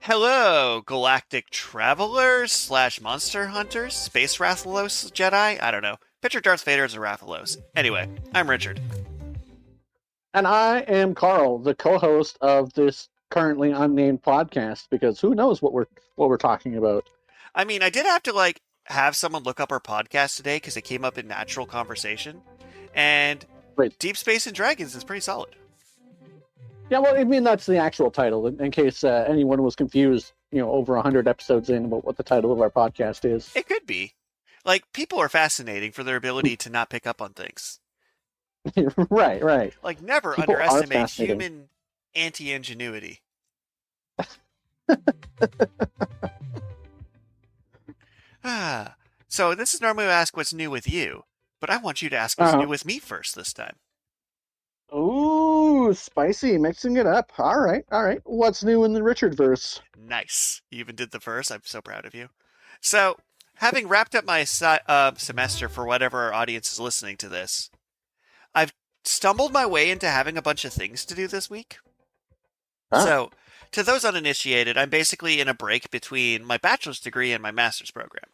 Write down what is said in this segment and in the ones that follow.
Hello, galactic travelers slash monster hunters, space Rathalos Jedi. I don't know. Picture Darth Vader as a Rathalos. Anyway, I'm Richard. And I am Karl, the co-host of this currently unnamed podcast, because who knows what we're talking about. I mean, I did have to have someone look up our podcast today because it came up in natural conversation, and Wait, Deep Space and Dragons is pretty solid. yeah, well, I mean that's the actual title, in case anyone was confused. Over 100 episodes in about what the title of our podcast is. It could be. People are fascinating for their ability to not pick up on things. Right, right. Never People are underestimate fascinating. human anti-ingenuity. So this is normally I ask what's new with you, but I want you to ask what's Uh, new with me first this time. Ooh, spicy, mixing it up. All right, all right. What's new in the Richard verse? Nice. You even did the verse. I'm so proud of you. So, having wrapped up my semester for whatever our audience is listening to this, I've stumbled my way into having a bunch of things to do this week. Ah, So, to those uninitiated, I'm basically in a break between my bachelor's degree and my master's program.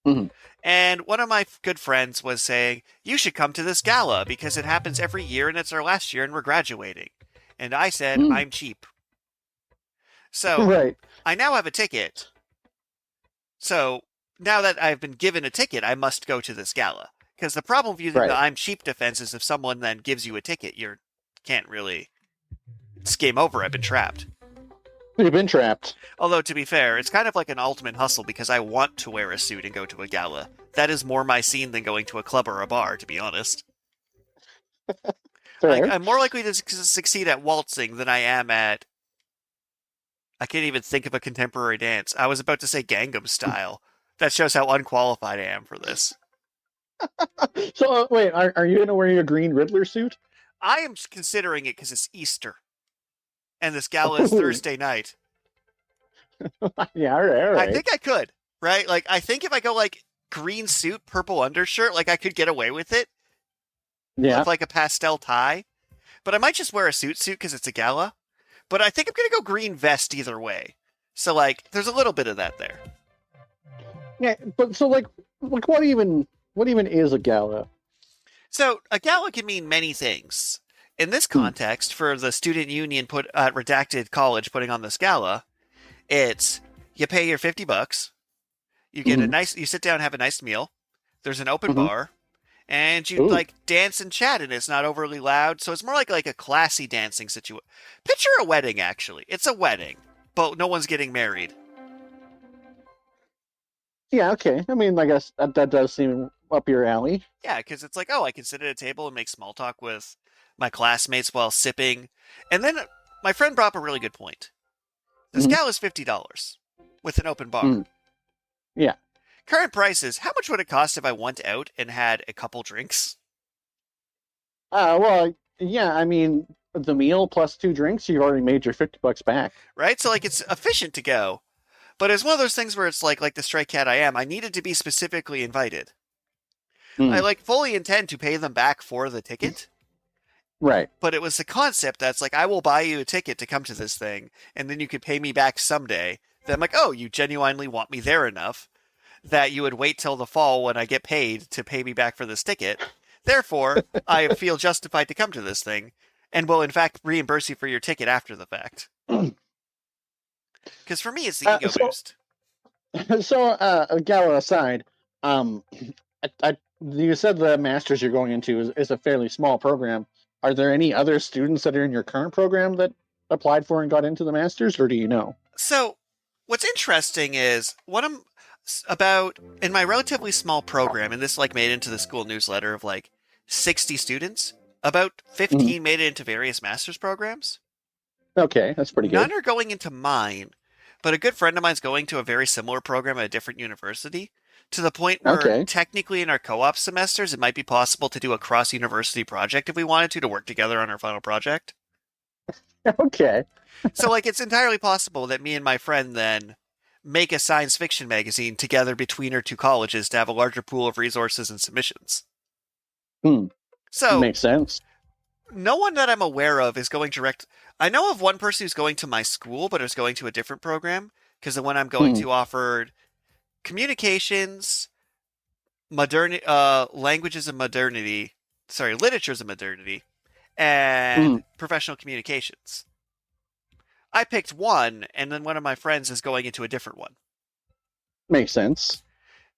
mhm. And one of my good friends was saying, you should come to this gala because it happens every year and it's our last year and we're graduating. And I said, Mm. I'm cheap. So Right. I now have a ticket. So now that I've been given a ticket, I must go to this gala. Because the problem with using the Right. I'm cheap defense is if someone then gives you a ticket, you can't really. It's game over. I've been trapped. You've been trapped. Although, to be fair, it's kind of like an ultimate hustle because I want to wear a suit and go to a gala. That is more my scene than going to a club or a bar, to be honest. Fair. I'm more likely to succeed at waltzing than I am at. I can't even think of a contemporary dance. I was about to say Gangnam Style. That shows how unqualified I am for this. So wait, are you gonna wear your green Riddler suit? I am considering it because it's Easter, and this gala is Thursday night. Yeah, all right, all I right. think I could, right? I think if I go green suit, purple undershirt, I could get away with it Yeah, with a pastel tie. But I might just wear a suit because it's a gala. But I think I'm gonna go green vest either way. So there's a little bit of that there. yeah. But so like what even is a gala? So a gala can mean many things. In this Hmm. context, for the student union put redacted college putting on this gala, it's you pay your $50, you get a Hmm. nice, you sit down, have a nice meal. There's an open Hmm. bar, and you Ooh. dance and chat, and it's not overly loud. So it's more like a classy dancing situation. Picture a wedding, actually. It's a wedding, but no one's getting married. Yeah, okay. I mean, I guess that does seem up your alley. Yeah, because it's I can sit at a table and make small talk with my classmates while sipping. And then my friend brought up a really good point. This Hmm. gal is $50 with an open bar. Hmm. Yeah. Current prices, how much would it cost if I went out and had a couple drinks? Well, yeah. I mean, the meal plus two drinks, you've already made your $50 back. Right? So it's efficient to go. But it's one of those things where it's like the stray cat I am, I needed to be specifically invited. I Hmm. fully intend to pay them back for the ticket, Right. but it was the concept that's I will buy you a ticket to come to this thing, and then you could pay me back someday. Then I'm like, oh, you genuinely want me there enough that you would wait till the fall when I get paid to pay me back for this ticket. Therefore, I feel justified to come to this thing, and will in fact reimburse you for your ticket after the fact. Because for me, it's the ego So boost. so gala aside, um, you said the masters you're going into is a fairly small program. Are there any other students that are in your current program that applied for and got into the masters, or do you know? So, what's interesting is what I'm about in my relatively small program, and this made into the school newsletter of 60 students. About Mhm. 15 made it into various master's programs. Okay, that's pretty good. None are going into mine, but a good friend of mine's going to a very similar program at a different university. To the point where Okay, technically in our co-op semesters, it might be possible to do a cross-university project if we wanted to work together on our final project. okay. So it's entirely possible that me and my friend then make a science fiction magazine together between our two colleges to have a larger pool of resources and submissions. Hmm. So Makes sense. No one that I'm aware of is going direct. I know of one person who's going to my school, but is going to a different program because the one I'm going Hmm. to offered communications, languages of modernity, sorry, literatures of modernity, Hmm. and professional communications. I picked one, and then one of my friends is going into a different one. Makes sense.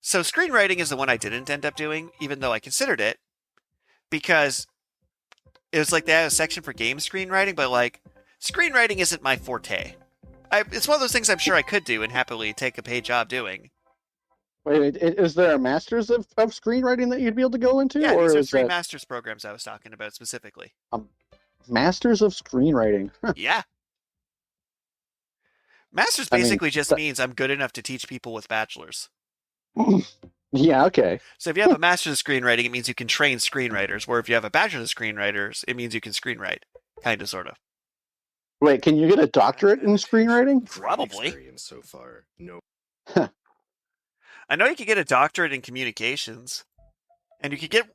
So screenwriting is the one I didn't end up doing, even though I considered it, because it was like they had a section for game screenwriting, but like screenwriting isn't my forte. It's one of those things I'm sure I could do and happily take a paid job doing. Wait, is there a master's of screenwriting that you'd be able to go into, Yeah, or these are is three that master's programs I was talking about specifically. a master's of screenwriting? Yeah. Master's I mean, basically just means I'm good enough to teach people with bachelors. yeah, okay. So if you have a master's of screenwriting, it means you can train screenwriters. Where if you have a bachelor's of screenwriters, it means you can screenwrite. Kind of, sort of. Wait, can you get a doctorate in screenwriting? Probably. So far. No. I know you could get a doctorate in communications, and you could get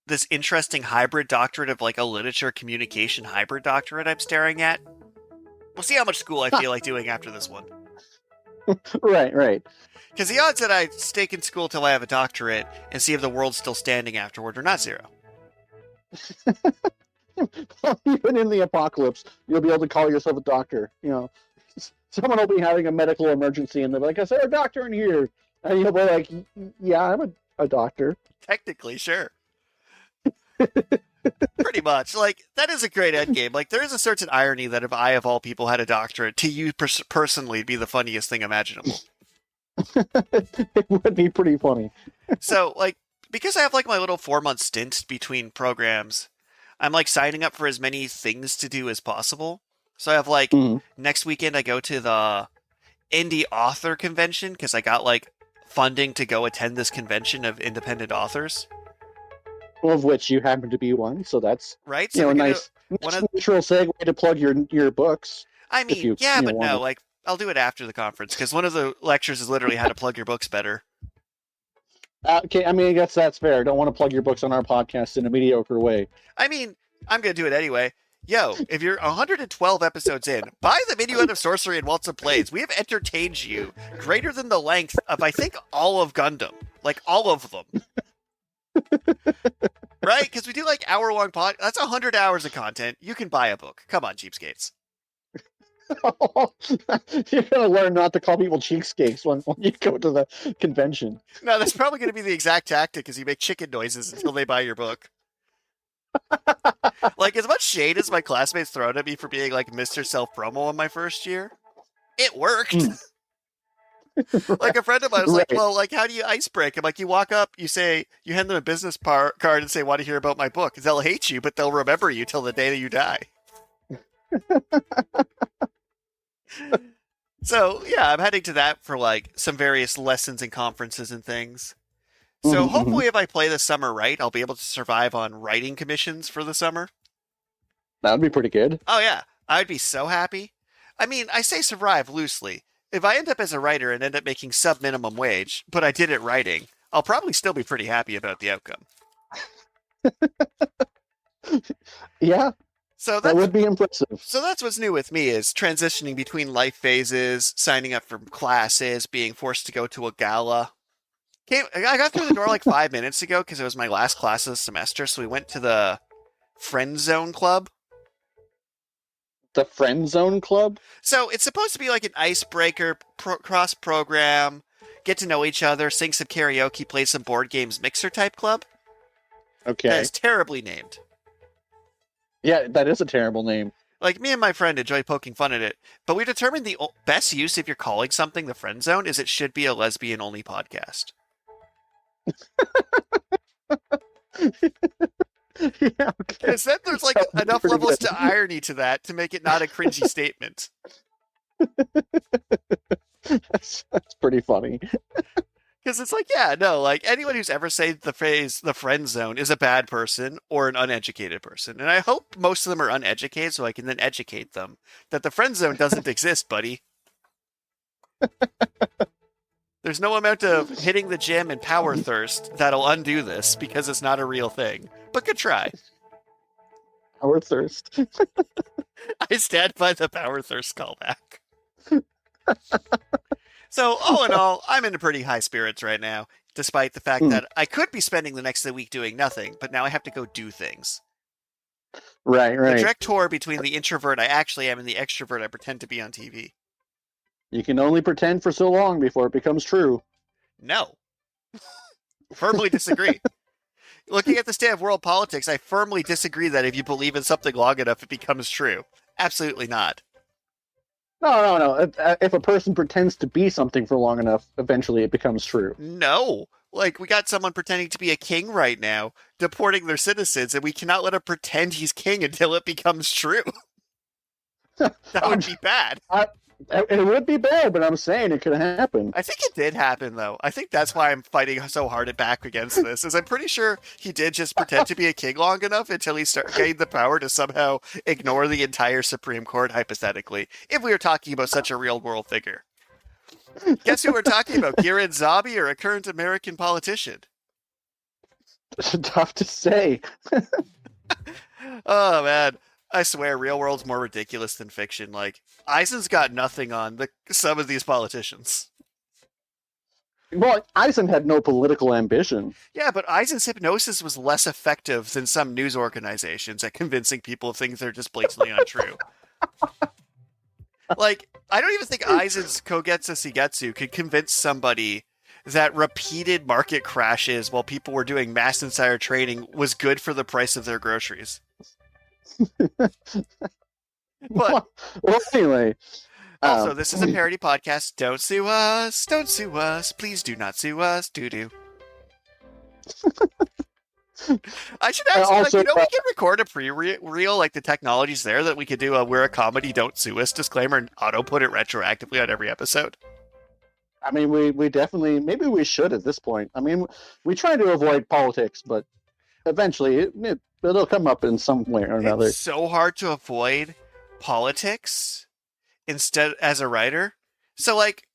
this interesting hybrid doctorate of like a literature communication hybrid doctorate I'm staring at. We'll see how much school I feel like doing after this one. Right. Because the odds that I stay in school till I have a doctorate and see if the world's still standing afterward are not zero. Even in the apocalypse, you'll be able to call yourself a doctor. You know, someone will be having a medical emergency, and they'll be like, "Is there a doctor in here?" And you'll be like, "Yeah, I'm a doctor." Technically, sure. Pretty much. Like, that is a great endgame. Like, there is a certain irony that if I, of all people, had a doctorate, to you personally, it'd be the funniest thing imaginable. It would be pretty funny. So, like, because I have, like, my little 4-month stint between programs, I'm, like, signing up for as many things to do as possible. So I have, like, next weekend I go to the indie author convention because I got, like, funding to go attend this convention of independent authors. Of which you happen to be one, so that's Right? you So know we're a gonna, nice natural segue to plug your books. I if mean, you, yeah, you but want no, to. like, I'll do it after the conference because one of the lectures is literally how to plug your books better. Okay, I mean, I guess that's fair. Don't want to plug your books on our podcast in a mediocre way. I mean, I'm gonna do it anyway. Yo, if you're 112 episodes in, buy the Minuet of Sorcery and Waltz of Blades. We have entertained you greater than the length of, I think, all of Gundam. Like, all of them. Right? Because we do, like, hour-long pod. That's 100 hours of content. You can buy a book. Come on, cheapskates. You're gonna learn not to call people cheapskates when you go to the convention. No, that's probably going to be the exact tactic, is you make chicken noises until they buy your book. Like, as much shade as my classmates thrown at me for being, like, Mr. Self-Promo in my first year, it worked. Like, a friend of mine was like, well, like, how do you ice break? I'm like, you walk up, you hand them a business card and say, want to hear about my book? They'll hate you, but they'll remember you till the day that you die. So, yeah, I'm heading to that for, like, some various lessons and conferences and things. So hopefully if I play this summer right, I'll be able to survive on writing commissions for the summer. That would be pretty good. Oh, yeah. I'd be so happy. I mean, I say survive loosely. If I end up as a writer and end up making sub-minimum wage, but I did it writing, I'll probably still be pretty happy about the outcome. Yeah, So that would be impressive. So that's what's new with me is transitioning between life phases, signing up for classes, being forced to go to a gala. I got through the door like 5 minutes ago because it was my last class of the semester, so we went to the Friend Zone Club. The Friend Zone Club? So it's supposed to be like an icebreaker, cross-program, get to know each other, sing some karaoke, play some board games mixer type club. Okay. That is terribly named. Yeah, that is a terrible name. Like, me and my friend enjoy poking fun at it, but we determined the best use if you're calling something the Friend Zone is it should be a lesbian-only podcast. Yeah, okay. Because then there's like enough levels to irony to that to make it not a cringy statement. That's pretty funny. Because it's like, yeah, no, like anyone who's ever said the phrase the friend zone is a bad person or an uneducated person. And I hope most of them are uneducated so I can then educate them that the friend zone doesn't exist, buddy. There's no amount of hitting the gym and power thirst that'll undo this because it's not a real thing. But good try. Power thirst. I stand by the power thirst callback. So, all in all, I'm in pretty high spirits right now, despite the fact that I could be spending the next week doing nothing, but now I have to go do things. Right, The right. direct tour between the introvert I actually am and the extrovert I pretend to be on TV. You can only pretend for so long before it becomes true. No. Firmly disagree. Looking at the state of world politics, I firmly disagree that if you believe in something long enough, it becomes true. Absolutely not. No. If a person pretends to be something for long enough, eventually it becomes true. No. Like, we got someone pretending to be a king right now, deporting their citizens, and we cannot let him pretend he's king until it becomes true. That would be bad. It would be bad, but I'm saying it could happen. I think it did happen, though. I think that's why I'm fighting so hard back against this, is I'm pretty sure he did just pretend to be a king long enough until he gained the power to somehow ignore the entire Supreme Court, hypothetically, if we were talking about such a real-world figure. Guess who we're talking about? Kirin Zabi or a current American politician? Tough to say. Oh, man. I swear, real world's more ridiculous than fiction. Like, Eisen's got nothing on some of these politicians. Well, Eisen had no political ambition. Yeah, but Eisen's hypnosis was less effective than some news organizations at convincing people of things that are just blatantly untrue. Like, I don't even think Eisen's Kogetsu Shigetsu could convince somebody that repeated market crashes while people were doing mass insider trading was good for the price of their groceries. But well, anyway. Also, this is a parody podcast. Don't sue us. Don't sue us. Please do not sue us. Do. I should actually, also, we can record a pre-reel, like the technology's there, that we could do a "we're a comedy, don't sue us" disclaimer and auto-put it retroactively on every episode. I mean, we definitely, maybe we should at this point. I mean, we try to avoid politics, but eventually it'll come up in some way or another. It's so hard to avoid politics instead as a writer. So, like,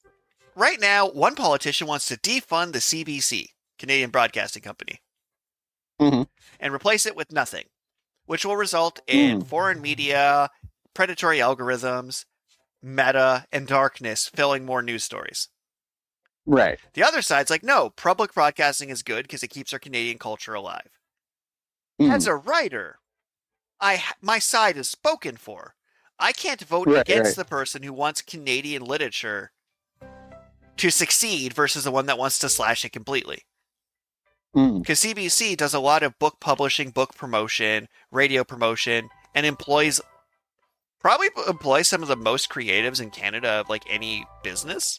right now, one politician wants to defund the CBC, Canadian Broadcasting Company, and replace it with nothing, which will result in foreign media, predatory algorithms, meta, and darkness filling more news stories. Right. The other side's like, no, public broadcasting is good because it keeps our Canadian culture alive. As a writer, my side is spoken for. I can't vote against the person who wants Canadian literature to succeed versus the one that wants to slash it completely. Because CBC does a lot of book publishing, book promotion, radio promotion, and probably employs some of the most creatives in Canada of like any business.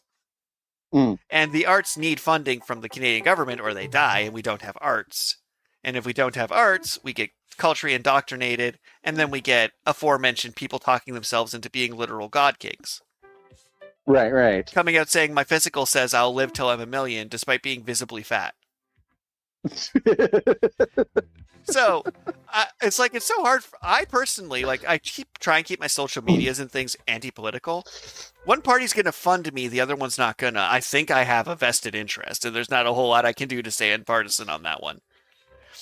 And the arts need funding from the Canadian government or they die, and we don't have arts. And if we don't have arts, we get culturally indoctrinated, and then we get aforementioned people talking themselves into being literal god kings. Right. Coming out saying, my physical says I'll live till I'm a million, despite being visibly fat. So, it's like, it's so hard. I personally, like, I try and keep my social medias and things anti-political. One party's going to fund me, the other one's not going to. I think I have a vested interest, and there's not a whole lot I can do to stay partisan on that one.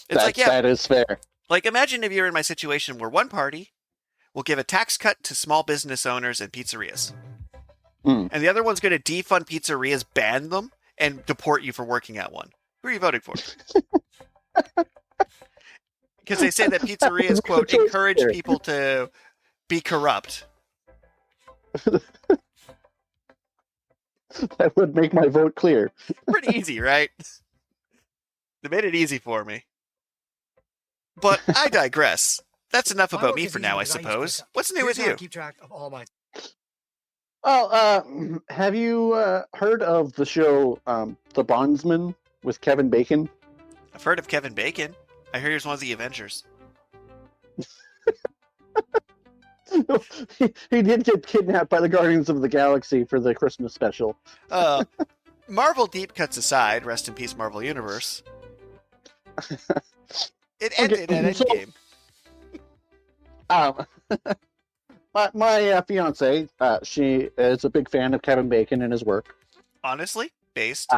That is fair. Like, imagine if you're in my situation where one party will give a tax cut to small business owners and pizzerias. And the other one's going to defund pizzerias, ban them, and deport you for working at one. Who are you voting for? Because they say that pizzerias, quote, encourage people to be corrupt. That would make my vote clear. Pretty easy, right? They made it easy for me. But I digress. That's enough about me for now, I suppose. What's new with you? Keep track of all my. Oh, have you heard of the show The Bondsman with Kevin Bacon? I've heard of Kevin Bacon. I hear he's one of the Avengers. He did get kidnapped by the Guardians of the Galaxy for the Christmas special. Marvel deep cuts aside, rest in peace, Marvel Universe. It ended at Endgame. My fiance, she is a big fan of Kevin Bacon and his work. Honestly, based.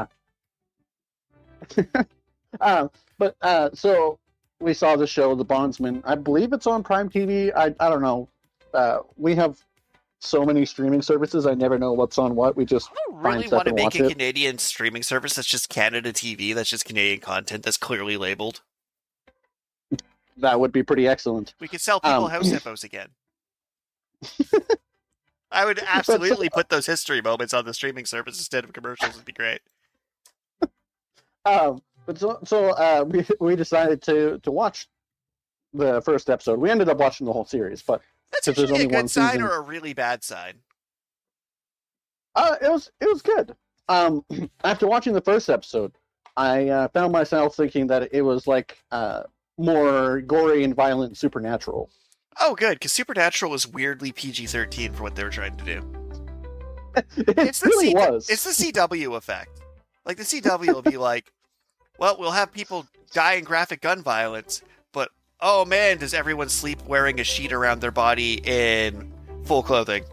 So we saw the show, The Bondsman. I believe it's on Prime TV. I don't know. We have so many streaming services. I never know what's on what. We just I don't find really stuff want to and make watch a it. Canadian streaming service that's just Canada TV, that's just Canadian content that's clearly labeled. That would be pretty excellent. We could sell people house infos again. I would absolutely put those history moments on the streaming service instead of commercials. It'd be great. We decided to watch the first episode. We ended up watching the whole series, but That's because there's usually only a one good sign season, or a really bad sign. it was good. After watching the first episode, I found myself thinking that it was like more gory and violent and supernatural. Oh, good, because Supernatural was weirdly PG-13 for what they were trying to do. It really was. It's the CW effect. Like, the CW will be like, well, we'll have people die in graphic gun violence, but, oh man, does everyone sleep wearing a sheet around their body in full clothing?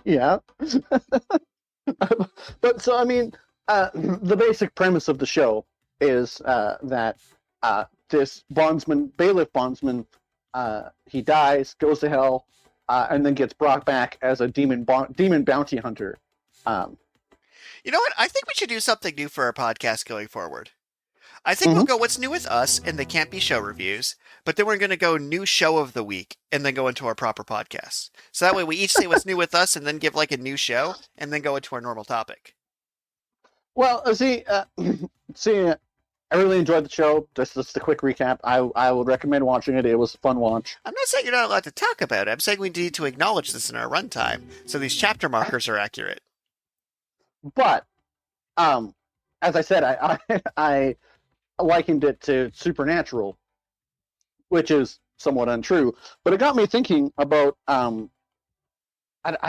Yeah. But so, I mean, the basic premise of the show is that this bailiff bondsman, he dies, goes to hell, and then gets brought back as a demon bounty hunter. You know what? I think we should do something new for our podcast going forward. I think we'll go what's new with us, and they can't be show reviews, but then we're going to go new show of the week, and then go into our proper podcast. So that way we each say what's new with us, and then give like a new show, and then go into our normal topic. Well, see, I really enjoyed the show. Just a quick recap. I would recommend watching it. It was a fun watch. I'm not saying you're not allowed to talk about it. I'm saying we need to acknowledge this in our runtime, so these chapter markers are accurate. But, as I said, I likened it to Supernatural, which is somewhat untrue. But it got me thinking about, I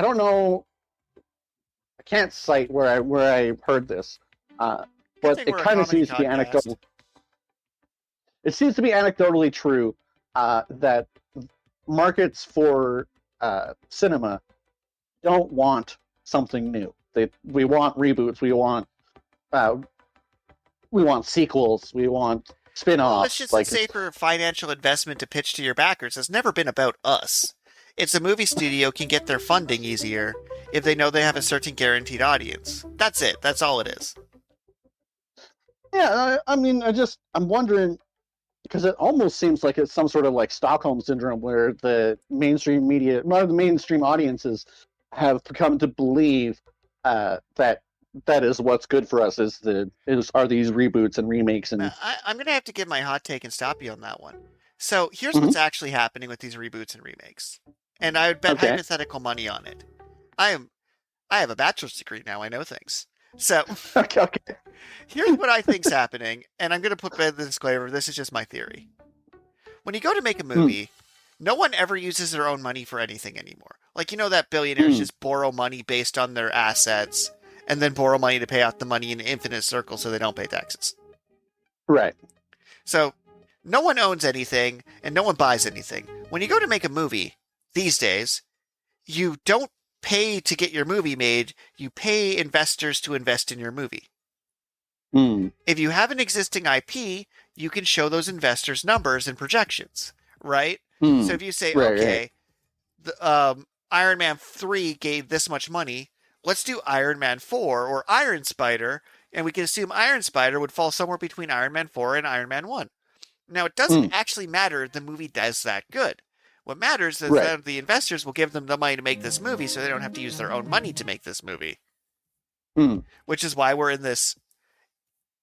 don't know, I can't cite where I heard this, but it kind of seems to be anecdotal. It seems to be anecdotally true that markets for cinema don't want something new. We want reboots. We want sequels. We want spin-offs. Well, it's just a safer financial investment to pitch to your backers. It's never been about us. It's a movie studio can get their funding easier if they know they have a certain guaranteed audience. That's it. That's all it is. Yeah, I mean, I'm wondering, because it almost seems like it's some sort of like Stockholm syndrome where the mainstream media, the mainstream audiences have come to believe that is what's good for us are these reboots and remakes. And I'm going to have to give my hot take and stop you on that one. So here's what's actually happening with these reboots and remakes. And I would bet hypothetical money on it. I have a bachelor's degree now. I know things. So okay. Here's what I think's happening, and I'm going to put the disclaimer. This is just my theory. When you go to make a movie, no one ever uses their own money for anything anymore. Like, you know that billionaires just borrow money based on their assets and then borrow money to pay out the money in an infinite circle so they don't pay taxes. Right. So no one owns anything and no one buys anything. When you go to make a movie these days, you don't pay to get your movie made. You pay investors to invest in your movie. If you have an existing IP, you can show those investors numbers and projections, right? So if you say, Iron Man 3 gave this much money, let's do Iron Man 4 or Iron Spider, and we can assume Iron Spider would fall somewhere between Iron Man 4 and Iron Man 1. Now, it doesn't actually matter if the movie does that good. What matters is that the investors will give them the money to make this movie so they don't have to use their own money to make this movie. Which is why we're in this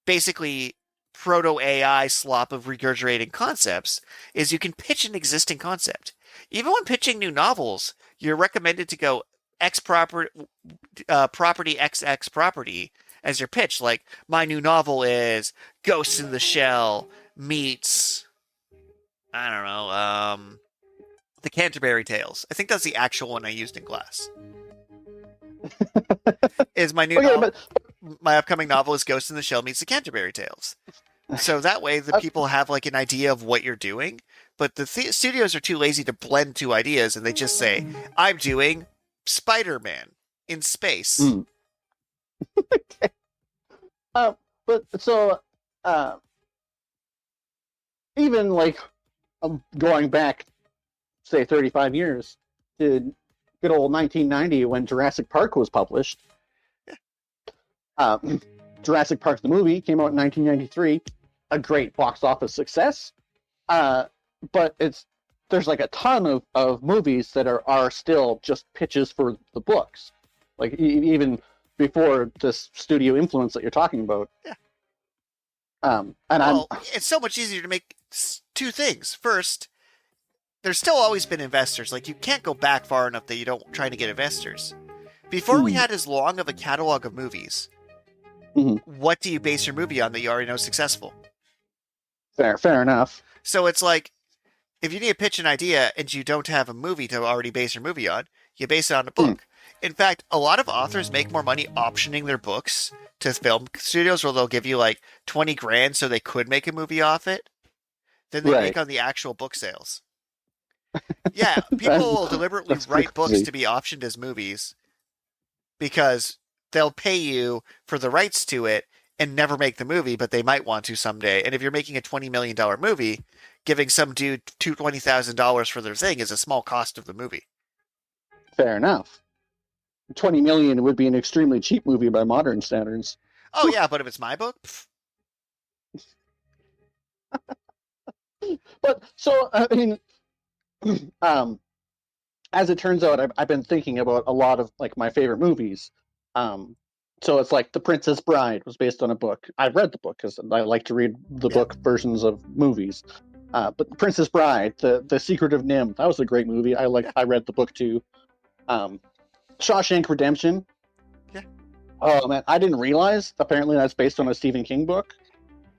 basically proto-AI slop of regurgitating concepts, is you can pitch an existing concept. Even when pitching new novels, you're recommended to go X property, XX property as your pitch. Like, my new novel is Ghost in the Shell meets, I don't know, The Canterbury Tales. I think that's the actual one I used in class. Is my new novel... My upcoming novel is Ghost in the Shell meets The Canterbury Tales. So that way the people have like an idea of what you're doing, but the studios are too lazy to blend two ideas and they just say, I'm doing Spider-Man in space. But so even like going back, say 35 years to good old 1990 when Jurassic Park was published. Uh, Jurassic Park the movie came out in 1993, a great box office success. But there's like a ton of movies that are still just pitches for the books, like even before this studio influence that you're talking about. Yeah. And it's so much easier to make two things. First, there's still always been investors. Like, you can't go back far enough that you don't try to get investors. Before we had as long of a catalog of movies, what do you base your movie on that you already know is successful? Fair enough. So it's like, if you need to pitch an idea and you don't have a movie to already base your movie on, you base it on a book. In fact, a lot of authors make more money optioning their books to film studios, where they'll give you like 20 grand so they could make a movie off it, than they make on the actual book sales. Yeah, people will deliberately write books to be optioned as movies because they'll pay you for the rights to it and never make the movie, but they might want to someday. And if you're making a $20 million movie, giving some dude $20,000 for their thing is a small cost of the movie. Fair enough. 20 million would be an extremely cheap movie by modern standards. Oh yeah, but if it's my book, But so I mean, as it turns out, I've been thinking about a lot of like my favorite movies. So it's like The Princess Bride was based on a book. I read the book because I like to read the book versions of movies. But The Princess Bride, the Secret of Nim, that was a great movie. I read the book too. Shawshank Redemption. Yeah. Oh man, I didn't realize apparently that's based on a Stephen King book.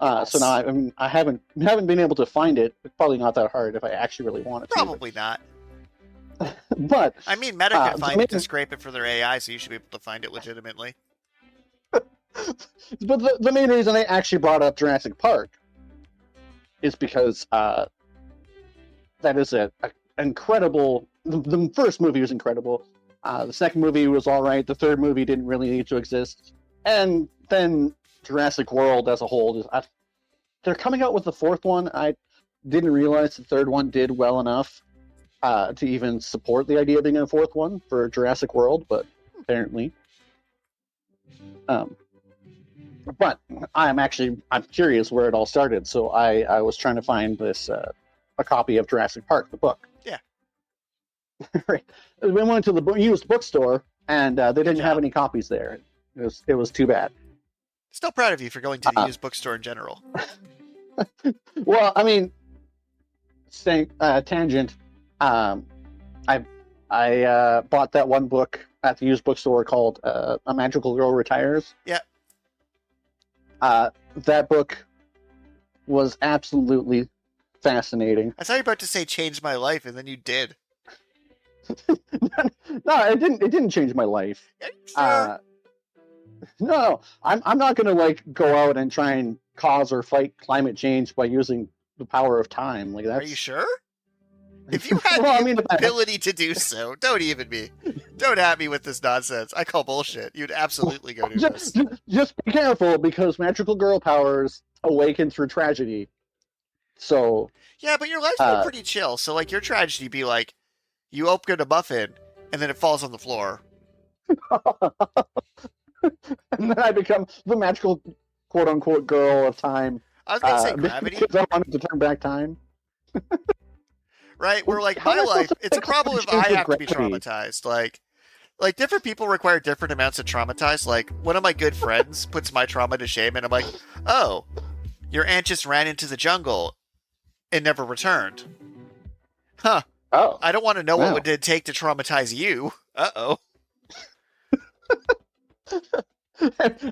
So now I haven't been able to find it. It's probably not that hard if I actually really want it. Probably not. But I mean, Meta can find it to scrape it for their AI, so you should be able to find it legitimately. But the main reason I actually brought up Jurassic Park is because that is an incredible. The first movie was incredible. The second movie was all right. The third movie didn't really need to exist, and then Jurassic World as a whole they're coming out with the fourth one. I didn't realize the third one did well enough to even support the idea of being a fourth one for Jurassic World, but apparently. But I'm curious where it all started, so I was trying to find this a copy of Jurassic Park, the book. Yeah. Right. We went to the used bookstore, and they didn't have any copies there. It was too bad. Still proud of you for going to the used bookstore in general. Well, I mean, tangent. I bought that one book at the used bookstore called A Magical Girl Retires. Yeah. That book was absolutely fascinating. I thought you were about to say "changed my life," and then you did. No, it didn't change my life. Sure. No, I'm not going to like go out and try and cause or fight climate change by using the power of time. Like that's. Are you sure? If you had the ability to do so, don't at me with this nonsense. I call bullshit. You'd absolutely go do this. Just be careful, because magical girl powers awaken through tragedy. So. Yeah, but your life's been pretty chill. So like your tragedy be like, you open a muffin and then it falls on the floor. And then I become the magical quote unquote girl of time. I was gonna say gravity. Because I wanted to turn back time. Right? We're like, my life, it's a problem if I have to be traumatized. Like different people require different amounts of traumatized. Like, one of my good friends puts my trauma to shame, and I'm like, oh, your aunt just ran into the jungle and never returned. Huh. Oh. I don't want to know what would it take to traumatize you. Uh-oh.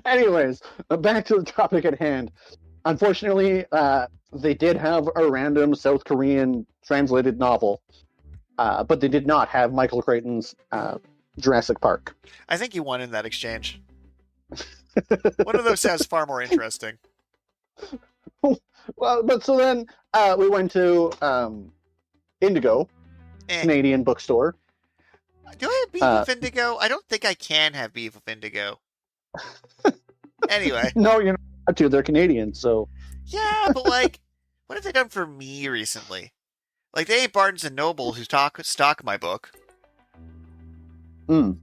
Anyways, back to the topic at hand. Unfortunately, they did have a random South Korean translated novel, but they did not have Michael Crichton's Jurassic Park. I think you won in that exchange. One of those sounds far more interesting. Well, but so then we went to Indigo, Canadian bookstore. Do I have beef with Indigo? I don't think I can have beef with Indigo. Anyway. No, you're not to. They're Canadian, so. Yeah, but like, What have they done for me recently? Like, they ain't Barnes and Noble who stock my book. Mm.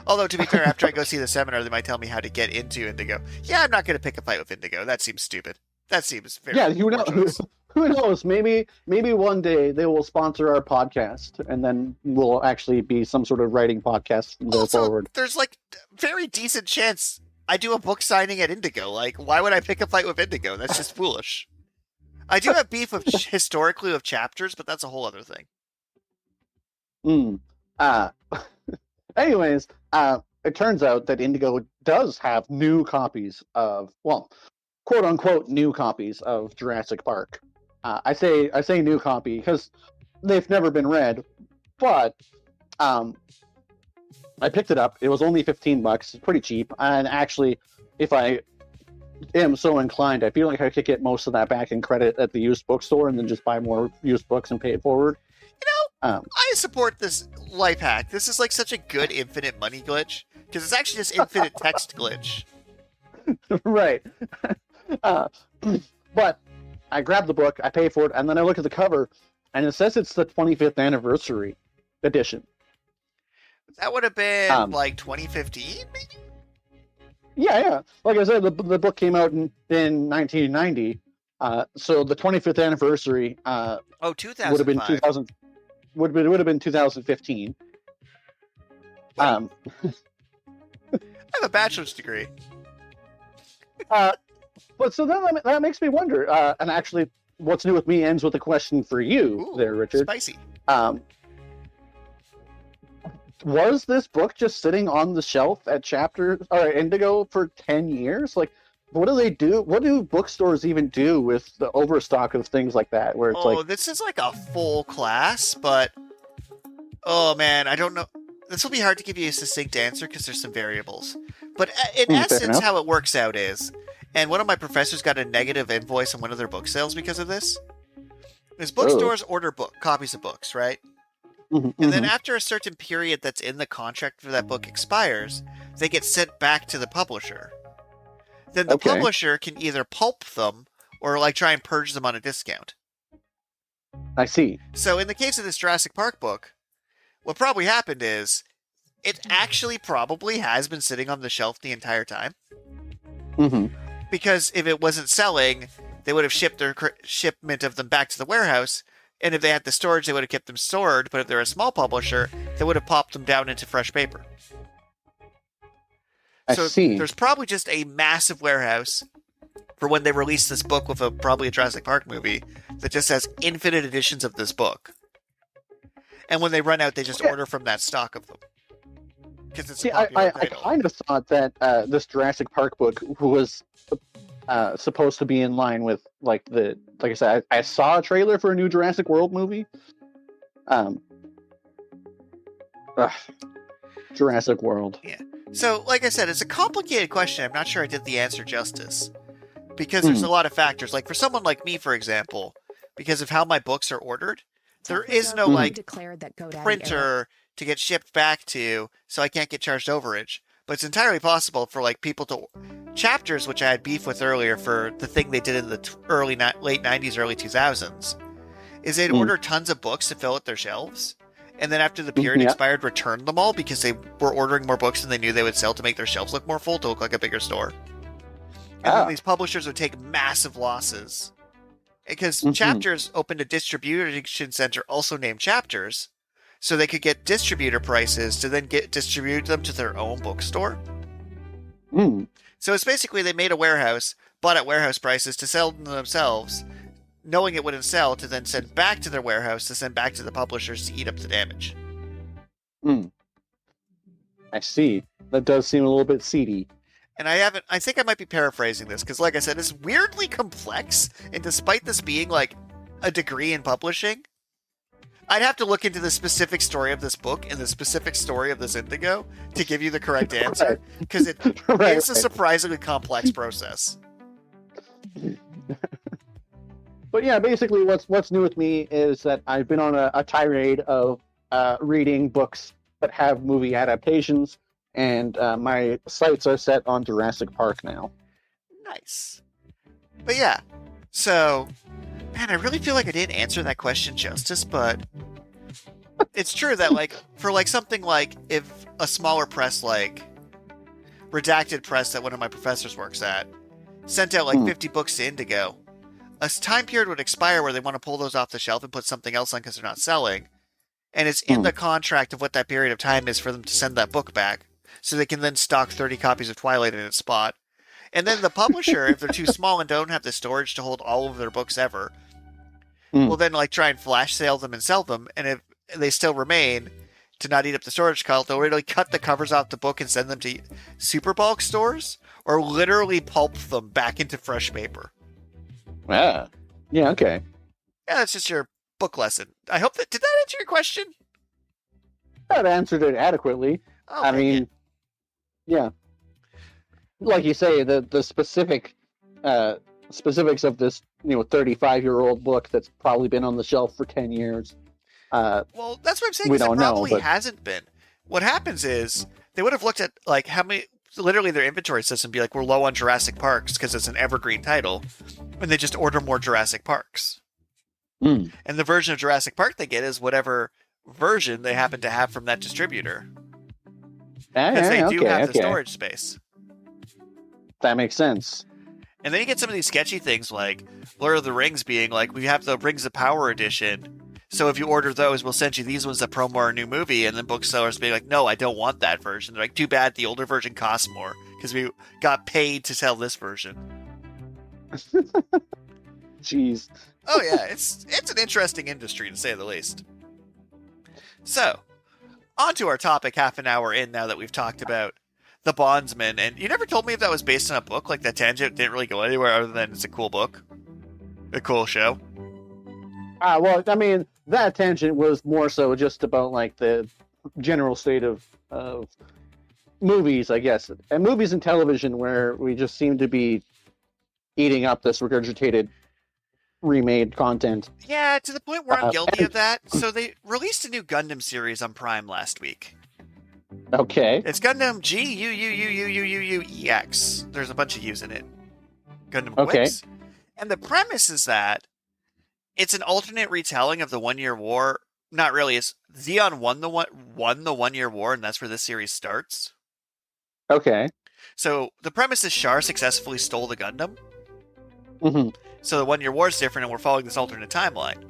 Although, to be fair, after I go see the seminar, they might tell me how to get into Indigo. Yeah, I'm not going to pick a fight with Indigo. That seems stupid. That seems very poor choice. Who knows? Maybe one day they will sponsor our podcast, and then we'll actually be some sort of writing podcast from there forward. There's like very decent chance I do a book signing at Indigo. Like, why would I pick a fight with Indigo? That's just foolish. I do have beef with historically with chapters, but that's a whole other thing. Anyways, it turns out that Indigo does have new copies of, well, quote unquote new copies of Jurassic Park. I say new copy because they've never been read, but I picked it up. It was only $15. It's pretty cheap, and actually, if I am so inclined, I feel like I could get most of that back in credit at the used bookstore, and then just buy more used books and pay it forward. I support this life hack. This is like such a good infinite money glitch because it's actually just infinite text glitch. Right. But I grab the book, I pay for it, and then I look at the cover, and it says it's the 25th anniversary edition. That would have been like 2015, maybe? Yeah. Like I said, the book came out in 1990. So the 25th anniversary 2005. would have been 2000. Would have been 2015. I have a bachelor's degree. But so then that makes me wonder. And actually, what's new with me ends with a question for you, there, Richard. Spicy. Was this book just sitting on the shelf at Indigo for 10 years? Like, what do they do? What do bookstores even do with the overstock of things like that? Where it's this is like a full class, but oh man, I don't know. This will be hard to give you a succinct answer because there's some variables. But in essence, how it works out is, and one of my professors got a negative invoice on one of their book sales because of this. Is bookstores order copies of books, right? And then after a certain period that's in the contract for that book expires, they get sent back to the publisher. Then the publisher can either pulp them or like try and purge them on a discount. I see. So in the case of this Jurassic Park book, what probably happened is it actually probably has been sitting on the shelf the entire time. Because if it wasn't selling, they would have shipped their shipment of them back to the warehouse. And if they had the storage, they would have kept them stored. But if they're a small publisher, they would have popped them down into fresh paper. I see. There's probably just a massive warehouse for when they release this book with probably a Jurassic Park movie that just has infinite editions of this book. And when they run out, they just order from that stock of them. Because it's a popular title. I kind of thought that this Jurassic Park book was supposed to be in line with like I said, I saw a trailer for a new Jurassic World movie. Jurassic World. Yeah. So, like I said, it's a complicated question. I'm not sure I did the answer justice. Because there's a lot of factors. Like, for someone like me, for example, because of how my books are ordered, there is no, printer to get shipped back to, so I can't get charged overage. But it's entirely possible for, people to... Chapters, which I had beef with earlier for the thing they did in the late 90s, early 2000s, is they'd order tons of books to fill out their shelves. And then after the period expired, return them all because they were ordering more books than they knew they would sell to make their shelves look more full, to look like a bigger store. And then these publishers would take massive losses. Because Chapters opened a distribution center also named Chapters, so they could get distributor prices to then distribute them to their own bookstore. So it's basically they made a warehouse, bought at warehouse prices to sell them themselves, knowing it wouldn't sell, to then send back to their warehouse to send back to the publishers to eat up the damage. I see. That does seem a little bit seedy. And I think I might be paraphrasing this, because like I said, it's weirdly complex, and despite this being a degree in publishing, I'd have to look into the specific story of this book and the specific story of this Indigo to give you the correct answer, because it is a surprisingly complex process. But yeah, basically what's new with me is that I've been on a tirade of reading books that have movie adaptations, and my sights are set on Jurassic Park now. Nice. But yeah, so Man, I really feel like I didn't answer that question justice, but it's true that, like, for, like, something like if a smaller press, like, Redacted Press that one of my professors works at, sent out, like, 50 books to Indigo, a time period would expire where they want to pull those off the shelf and put something else on because they're not selling. And it's in the contract of what that period of time is for them to send that book back, so they can then stock 30 copies of Twilight in its spot. And then the publisher, if they're too small and don't have the storage to hold all of their books ever, will then like try and flash sale them and sell them. And if they still remain, to not eat up the storage cost, they'll literally cut the covers off the book and send them to super bulk stores, or literally pulp them back into fresh paper. Yeah. Yeah. Okay. Yeah, that's just your book lesson. I hope that did that answer your question? That answered it adequately. I mean, yeah. Like you say, the specifics of this 35-year-old book that's probably been on the shelf for 10 years. Well, that's what I'm saying. We It don't probably know, but hasn't been. What happens is they would have looked at like how many. Literally, their inventory system be like, we're low on Jurassic Parks because it's an evergreen title, and they just order more Jurassic Parks. And the version of Jurassic Park they get is whatever version they happen to have from that distributor, because they do have the storage space. That makes sense. And then you get some of these sketchy things like Lord of the Rings being like, we have the Rings of Power edition, so if you order those, we'll send you these ones that promo our new movie. And then booksellers being like, no, I don't want that version. They're like, too bad, the older version costs more because we got paid to sell this version. Jeez. Oh yeah, it's an interesting industry to say the least. So, on to our topic half an hour in now that we've talked about the Bondsman. And you never told me if that was based on a book. Like, that tangent didn't really go anywhere other than it's a cool book. A cool show. Well, I mean, that tangent was more so just about, like, the general state of movies, I guess. And movies and television where we just seem to be eating up this regurgitated remade content. Yeah, to the point where I'm guilty of that. So they released a new Gundam series on Prime last week. Okay. It's Gundam GUUUUUUEX. There's a bunch of U's in it. Gundam Okay. Quicks. And the premise is that it's an alternate retelling of the 1 Year War. Not really. It's Zeon won the 1 Year War, and that's where this series starts. Okay. So the premise is Char successfully stole the Gundam. Mm-hmm. So the 1 Year War is different, and we're following this alternate timeline.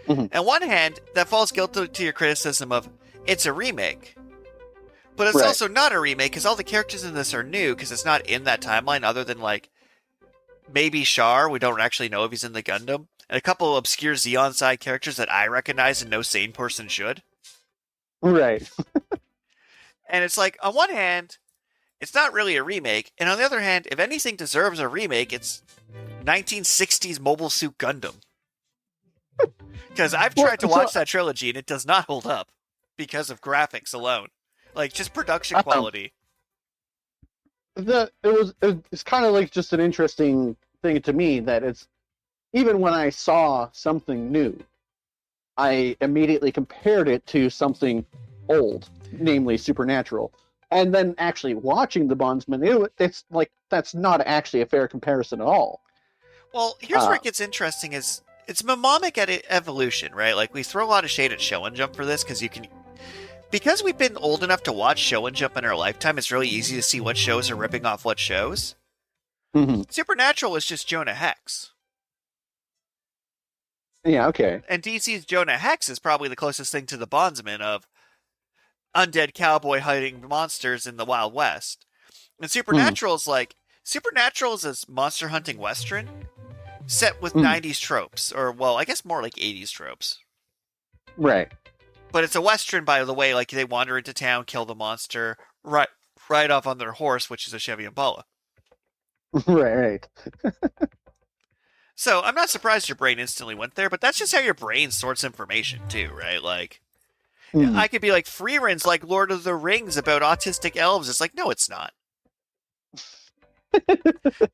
Mm-hmm. On one hand, that falls guilty to your criticism of it's a remake. But it's also not a remake, because all the characters in this are new, because it's not in that timeline, other than, like, maybe Char. We don't actually know if he's in the Gundam. And a couple of obscure Zeon side characters that I recognize and no sane person should. Right. And it's like, on one hand, it's not really a remake. And on the other hand, if anything deserves a remake, it's 1960s Mobile Suit Gundam. Because I've tried to watch that trilogy and it does not hold up because of graphics alone. Like, just production quality. It's kind of like just an interesting thing to me that it's, even when I saw something new, I immediately compared it to something old, namely Supernatural. And then actually watching The Bondsman, it's like, that's not actually a fair comparison at all. Well, here's where it gets interesting is, it's mnemonic at evolution, right? Like, we throw a lot of shade at Show and Jump for this, because we've been old enough to watch Show and Jump in our lifetime, it's really easy to see what shows are ripping off what shows. Mm-hmm. Supernatural is just Jonah Hex. Yeah, okay. And DC's Jonah Hex is probably the closest thing to the Bondsman of undead cowboy hiding monsters in the Wild West. And Supernatural is like, Supernatural is a monster hunting western set with 90s tropes, or, well, I guess more like 80s tropes. Right. But it's a western, by the way, like they wander into town, kill the monster, ride off on their horse, which is a Chevy Impala. Right. So I'm not surprised your brain instantly went there, but that's just how your brain sorts information too, right? Like, I could be like, Freeren's like Lord of the Rings about autistic elves. It's like, no, it's not.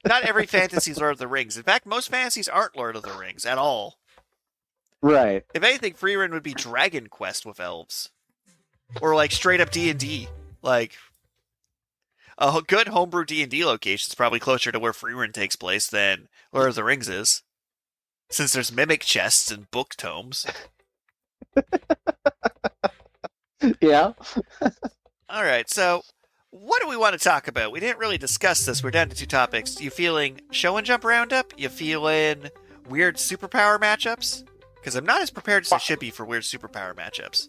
Not every fantasy is Lord of the Rings. In fact, most fantasies aren't Lord of the Rings at all. Right. If anything, Freeren would be Dragon Quest with elves. Or like straight up D&D. Like, a good homebrew D&D location is probably closer to where Freeren takes place than Lord of the Rings is. since there's mimic chests and book tomes. Yeah. All right, so what do we want to talk about? We didn't really discuss this. We're down to 2 topics. You feeling show and jump roundup? You feeling weird superpower matchups? Because I'm not as prepared as I should be for weird superpower matchups.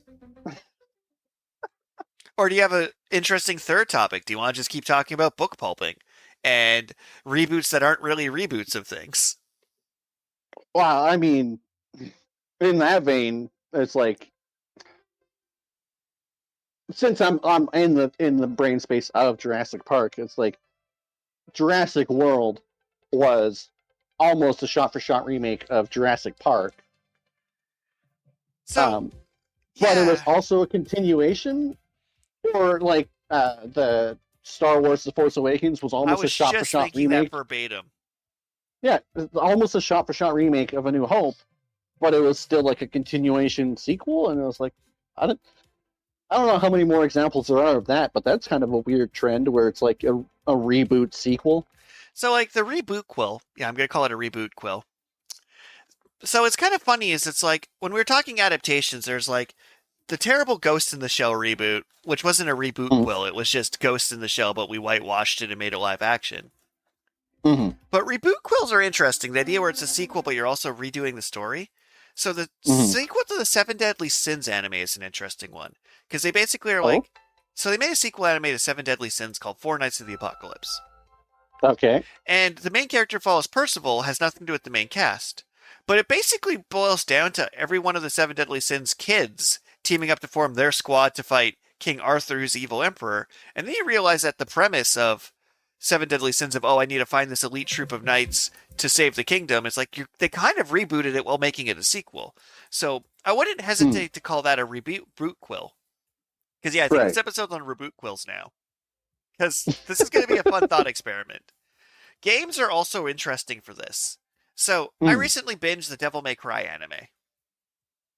Or do you have an interesting third topic? Do you want to just keep talking about book pulping and reboots that aren't really reboots of things? Well, I mean, in that vein, it's like since I'm in the brain space of Jurassic Park, it's like Jurassic World was almost a shot for shot remake of Jurassic Park. So, But it was yeah. also a continuation, or like the Star Wars: The Force Awakens was I almost a was shot for just shot thinking that remake. verbatim. Yeah, almost a shot for shot remake of A New Hope, but it was still like a continuation sequel, and it was like I don't I don't know how many more examples there are of that, but that's kind of a weird trend where it's like a reboot sequel. So, like the reboot-Quill, yeah, I'm going to call it a reboot-Quill. So, it's kind of funny is it's like when we were talking adaptations, there's like the terrible Ghost in the Shell reboot, which wasn't a reboot-Quill, it was just Ghost in the Shell, but we whitewashed it and made it live action. Mm-hmm. But reboot-Quills are interesting. The idea where it's a sequel, but you're also redoing the story. So the Mm-hmm. sequel to the Seven Deadly Sins anime is an interesting one because they basically are Oh, like, so they made a sequel anime to Seven Deadly Sins called Four Nights of the Apocalypse, okay. and the main character follows Percival, has nothing to do with the main cast, but it basically boils down to every one of the Seven Deadly Sins kids teaming up to form their squad to fight King Arthur, who's the evil emperor, and then you realize that the premise of Seven Deadly Sins of, oh, I need to find this elite troop of knights to save the kingdom. It's like they kind of rebooted it while making it a sequel. So I wouldn't hesitate to call that a reboot-Quill. Because, yeah, I think this Right. episode's on reboot-Quills now. Because this is going to be a fun thought experiment. Games are also interesting for this. So I Mm. recently binged the Devil May Cry anime.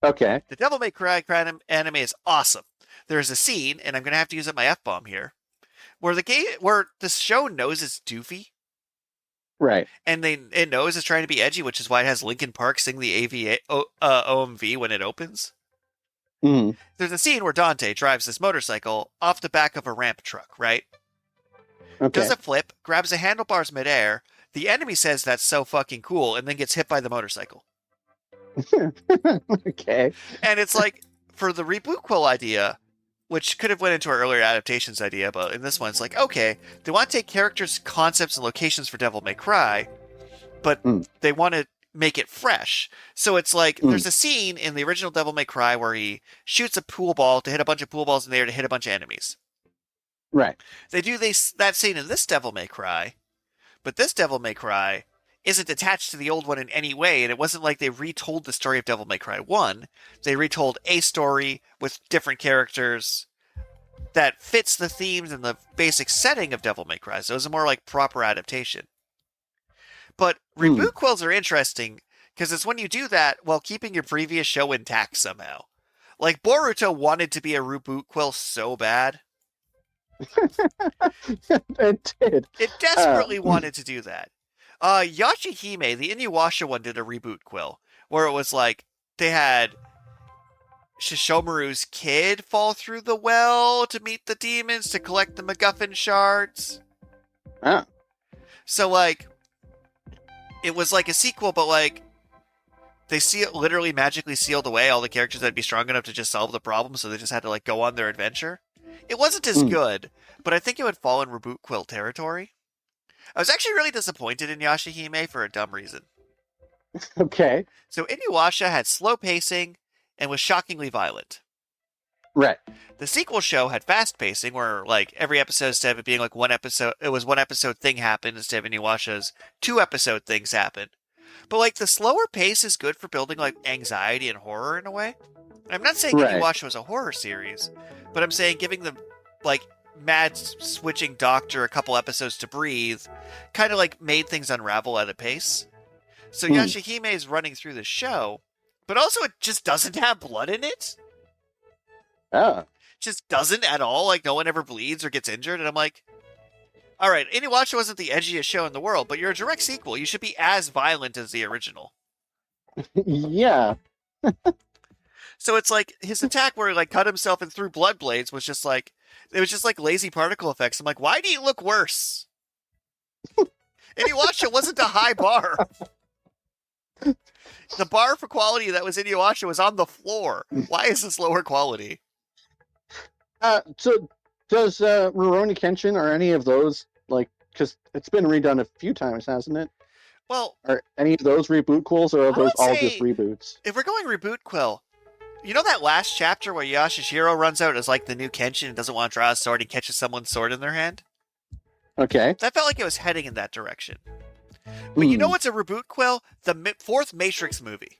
Okay. The Devil May Cry anime is awesome. There's a scene, and I'm going to have to use up my F-bomb here, where the show knows it's doofy, Right. and it knows it's trying to be edgy, which is why it has Linkin Park sing the OMV when it opens. Mm. There's a scene where Dante drives this motorcycle off the back of a ramp truck, right? Okay. Does a flip, grabs the handlebars midair. The enemy says that's so fucking cool, and then gets hit by the motorcycle. Okay. And it's like, for the reboot-Quill idea, which could have went into our earlier adaptations idea, but in this one, it's like, okay, they want to take characters, concepts, and locations for Devil May Cry, but they want to make it fresh. So it's like, there's a scene in the original Devil May Cry where he shoots a pool ball to hit a bunch of pool balls in the air to hit a bunch of enemies. Right. They do that scene in this Devil May Cry, but this Devil May Cry isn't attached to the old one in any way, and it wasn't like they retold the story of Devil May Cry 1. They retold a story with different characters that fits the themes and the basic setting of Devil May Cry, so it was a more like proper adaptation. But reboot quills are interesting because it's when you do that while keeping your previous show intact somehow. Like Boruto wanted to be a reboot quill so bad. It did. It desperately wanted to do that. Yashihime, the Inuyasha one, did a reboot quill where it was like they had Shishomaru's kid fall through the well to meet the demons to collect the MacGuffin shards. Ah. So like, it was like a sequel, but like they literally magically sealed away all the characters that'd be strong enough to just solve the problem, so they just had to like go on their adventure. It wasn't as good, but I think it would fall in reboot quill territory. I was actually really disappointed in Yashihime for a dumb reason. Okay. So Inuyasha had slow pacing and was shockingly violent. Right. The sequel show had fast pacing, where like every episode, instead of it being like one episode, it was one episode thing happened instead of Inuyasha's 2 episode things happen. But like the slower pace is good for building like anxiety and horror in a way. I'm not saying Inuyasha was a horror series, but I'm saying giving the like mad switching doctor a couple episodes to breathe kind of like made things unravel at a pace. So Yashihime is running through the show, but also it just doesn't have blood in it. Ah. Just doesn't at all. Like no one ever bleeds or gets injured, and I'm like, all right, Inuyasha wasn't the edgiest show in the world, but you're a direct sequel. You should be as violent as the original. Yeah. So it's like his attack where he like cut himself and threw blood blades was just like it was just like lazy particle effects. I'm like, why do you look worse? And you watch it wasn't a high bar. The bar for quality that was in Iwasha was on the floor. Why is this lower quality? So does Rurouni Kenshin or any of those, like, because it's been redone a few times, hasn't it? Well, Are any of those reboot-quills, or are I those would all just say reboots? if we're going reboot-Quill, you know that last chapter where Yashishiro runs out as like the new Kenshin and doesn't want to draw a sword and catches someone's sword in their hand? Okay. That felt like it was heading in that direction. But you know Hmm. what's a reboot-Quill? The fourth Matrix movie.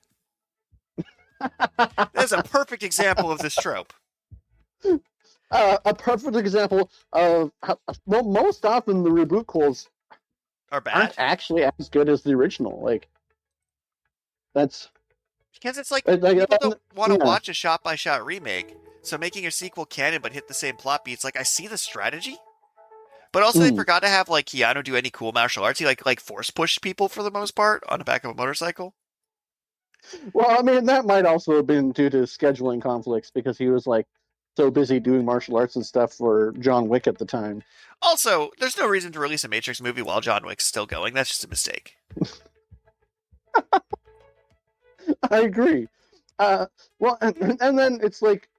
That's a perfect example of this trope. A perfect example of how, well, most often the reboot-quills Or aren't bad. actually as good as the original. Like, that's Because it's like like, people don't want to yeah. watch a shot by shot remake. So making a sequel canon but hit the same plot beats, like I see the strategy. But also they Mm. forgot to have like Keanu do any cool martial arts. He like force pushed people for the most part on the back of a motorcycle. Well, I mean, that might also have been due to scheduling conflicts because he was like so busy doing martial arts and stuff for John Wick at the time. Also, there's no reason to release a Matrix movie while John Wick's still going. That's just a mistake. I agree. Well, and then it's like,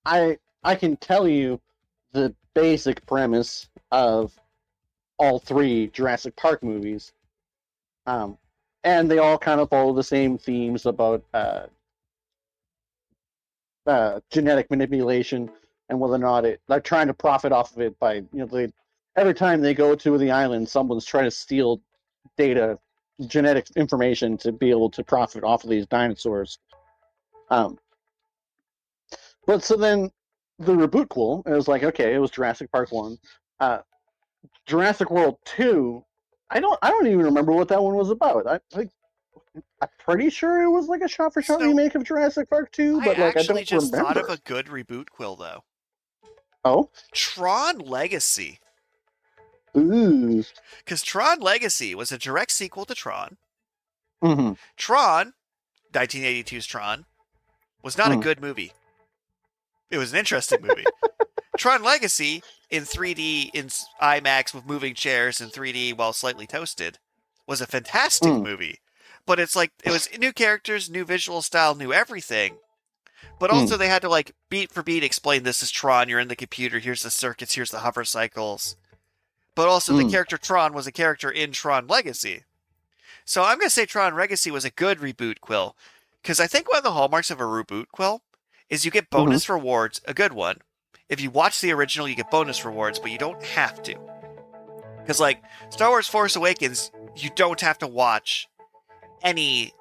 I can tell you the basic premise of all three Jurassic Park movies, um, and they all kind of follow the same themes about genetic manipulation and whether or not they're trying to profit off of it by every time they go to the island, someone's trying to steal data, genetic information to be able to profit off of these dinosaurs. Um, but so then the reboot-quill, it was like, okay, it was Jurassic Park 1. Uh, Jurassic World 2, I don't even remember what that one was about. I'm pretty sure it was like a shot-for-shot So remake of Jurassic Park 2, I but like I actually don't just thought of remember. a good reboot-Quill though. Oh, Tron Legacy. ooh, Because Tron Legacy was a direct sequel to Tron. mm-hmm. Tron, 1982's Tron, was not a Mm. good movie. It was an interesting movie. Tron Legacy in 3D in IMAX with moving chairs in 3D while slightly toasted was a fantastic Mm. movie. But it's like it was new characters, new visual style, new everything. But also Mm. they had to like beat for beat explain this is Tron, you're in the computer, here's the circuits, here's the hover cycles. But also the Mm. character Tron was a character in Tron Legacy. So I'm going to say Tron Legacy was a good reboot-Quill. Because I think one of the hallmarks of a reboot-Quill is you get Mm-hmm. bonus rewards, a good one. If you watch the original, you get bonus rewards, but you don't have to. Because, like, Star Wars Force Awakens, you don't have to watch any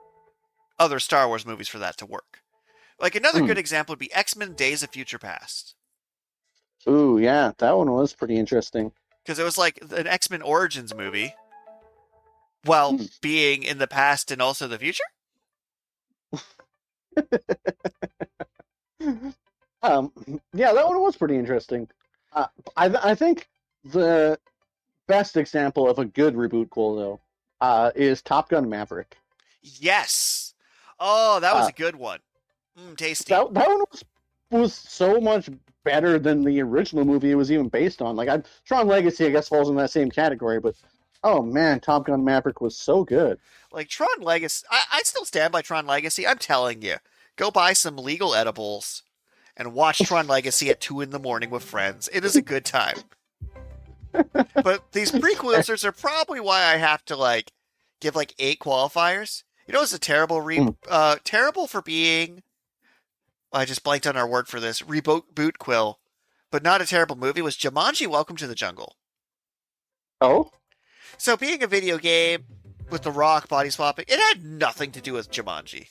other Star Wars movies for that to work. Like, another Mm. good example would be X-Men Days of Future Past. Ooh, yeah, that one was pretty interesting. Because it was like an X-Men Origins movie while Mm. being in the past and also the future. um, yeah, that one was pretty interesting. Uh, I think the best example of a good reboot-quill though is Top Gun Maverick. Yes. Oh, that was Uh, a good one. Tasty. that one was so much better than the original movie it was even based on. Like, Tron Legacy, I guess, falls in that same category, but oh man, Top Gun Maverick was so good. Like Tron Legacy, I still stand by Tron Legacy. I'm telling you, go buy some legal edibles and watch Tron Legacy at 2 in the morning with friends. It is a good time. But these prequels are probably why I have to like give like 8 qualifiers. You know, it's a Mm. terrible for being. I just blanked on our word for this. Reboot Quill, but not a terrible movie. Was Jumanji: Welcome to the Jungle? Oh, So being a video game with the Rock body swapping, it had nothing to do with Jumanji.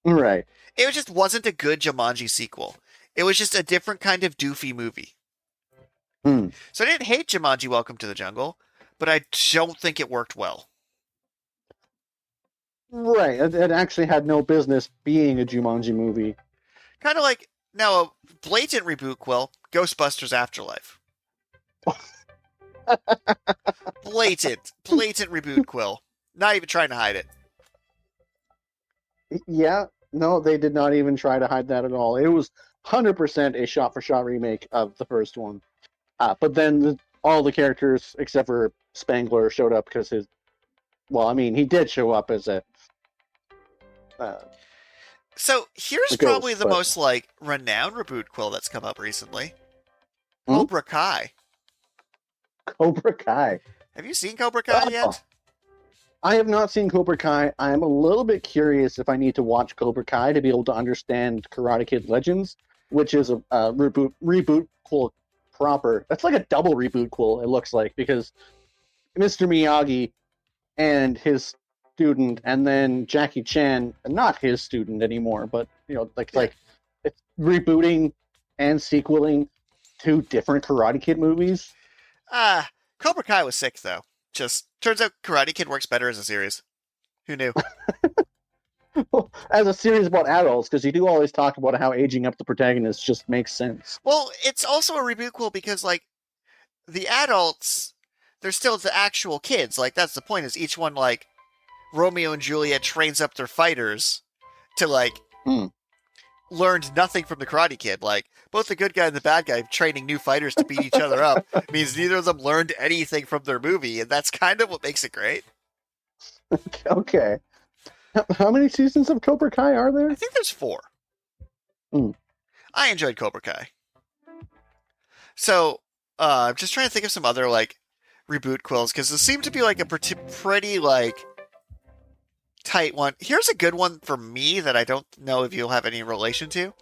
right. It just wasn't a good Jumanji sequel. It was just a different kind of doofy movie. Mm. So I didn't hate Jumanji: Welcome to the Jungle, but I don't think it worked well. Right. It actually had no business being a Jumanji movie. Kind of like now a blatant reboot quill, Ghostbusters Afterlife. Blatant reboot quill. Not even trying to hide it. Yeah, no, they did not even try to hide that at all. It was 100% a shot-for-shot remake of the first one. But then all the characters except for Spangler showed up because his. Well, I mean, he did show up as uh, So here's a probably ghost, the but most like renowned reboot quill that's come up recently. Hmm? Cobra Kai. Cobra Kai. Have you seen Cobra Kai Oh, yet? I have not seen Cobra Kai. I am a little bit curious if I need to watch Cobra Kai to be able to understand Karate Kid Legends, which is a reboot quill proper. That's like a double reboot quill. It looks like because Mr. Miyagi and his student, and then Jackie Chan, not his student anymore, but Yeah. it's rebooting and sequeling two different Karate Kid movies. Cobra Kai was sick though. Just turns out Karate Kid works better as a series. Who knew? As a series about adults, because you do always talk about how aging up the protagonist just makes sense. Well, it's also a reboot quill because like the adults, they're still the actual kids. Like that's the point. Is each one like Romeo and Juliet trains up their fighters to like Hmm. learned nothing from the Karate Kid. Like both the good guy and the bad guy training new fighters to beat each other up means neither of them learned anything from their movie, and that's kind of what makes it great. Okay. How many seasons of Cobra Kai are I there? think there's 4. Hmm. I enjoyed Cobra Kai. So, I'm just trying to think of some other like reboot quills because this seemed to be like a pretty like tight one. Here's a good one for me that I don't know if you'll have any relation to.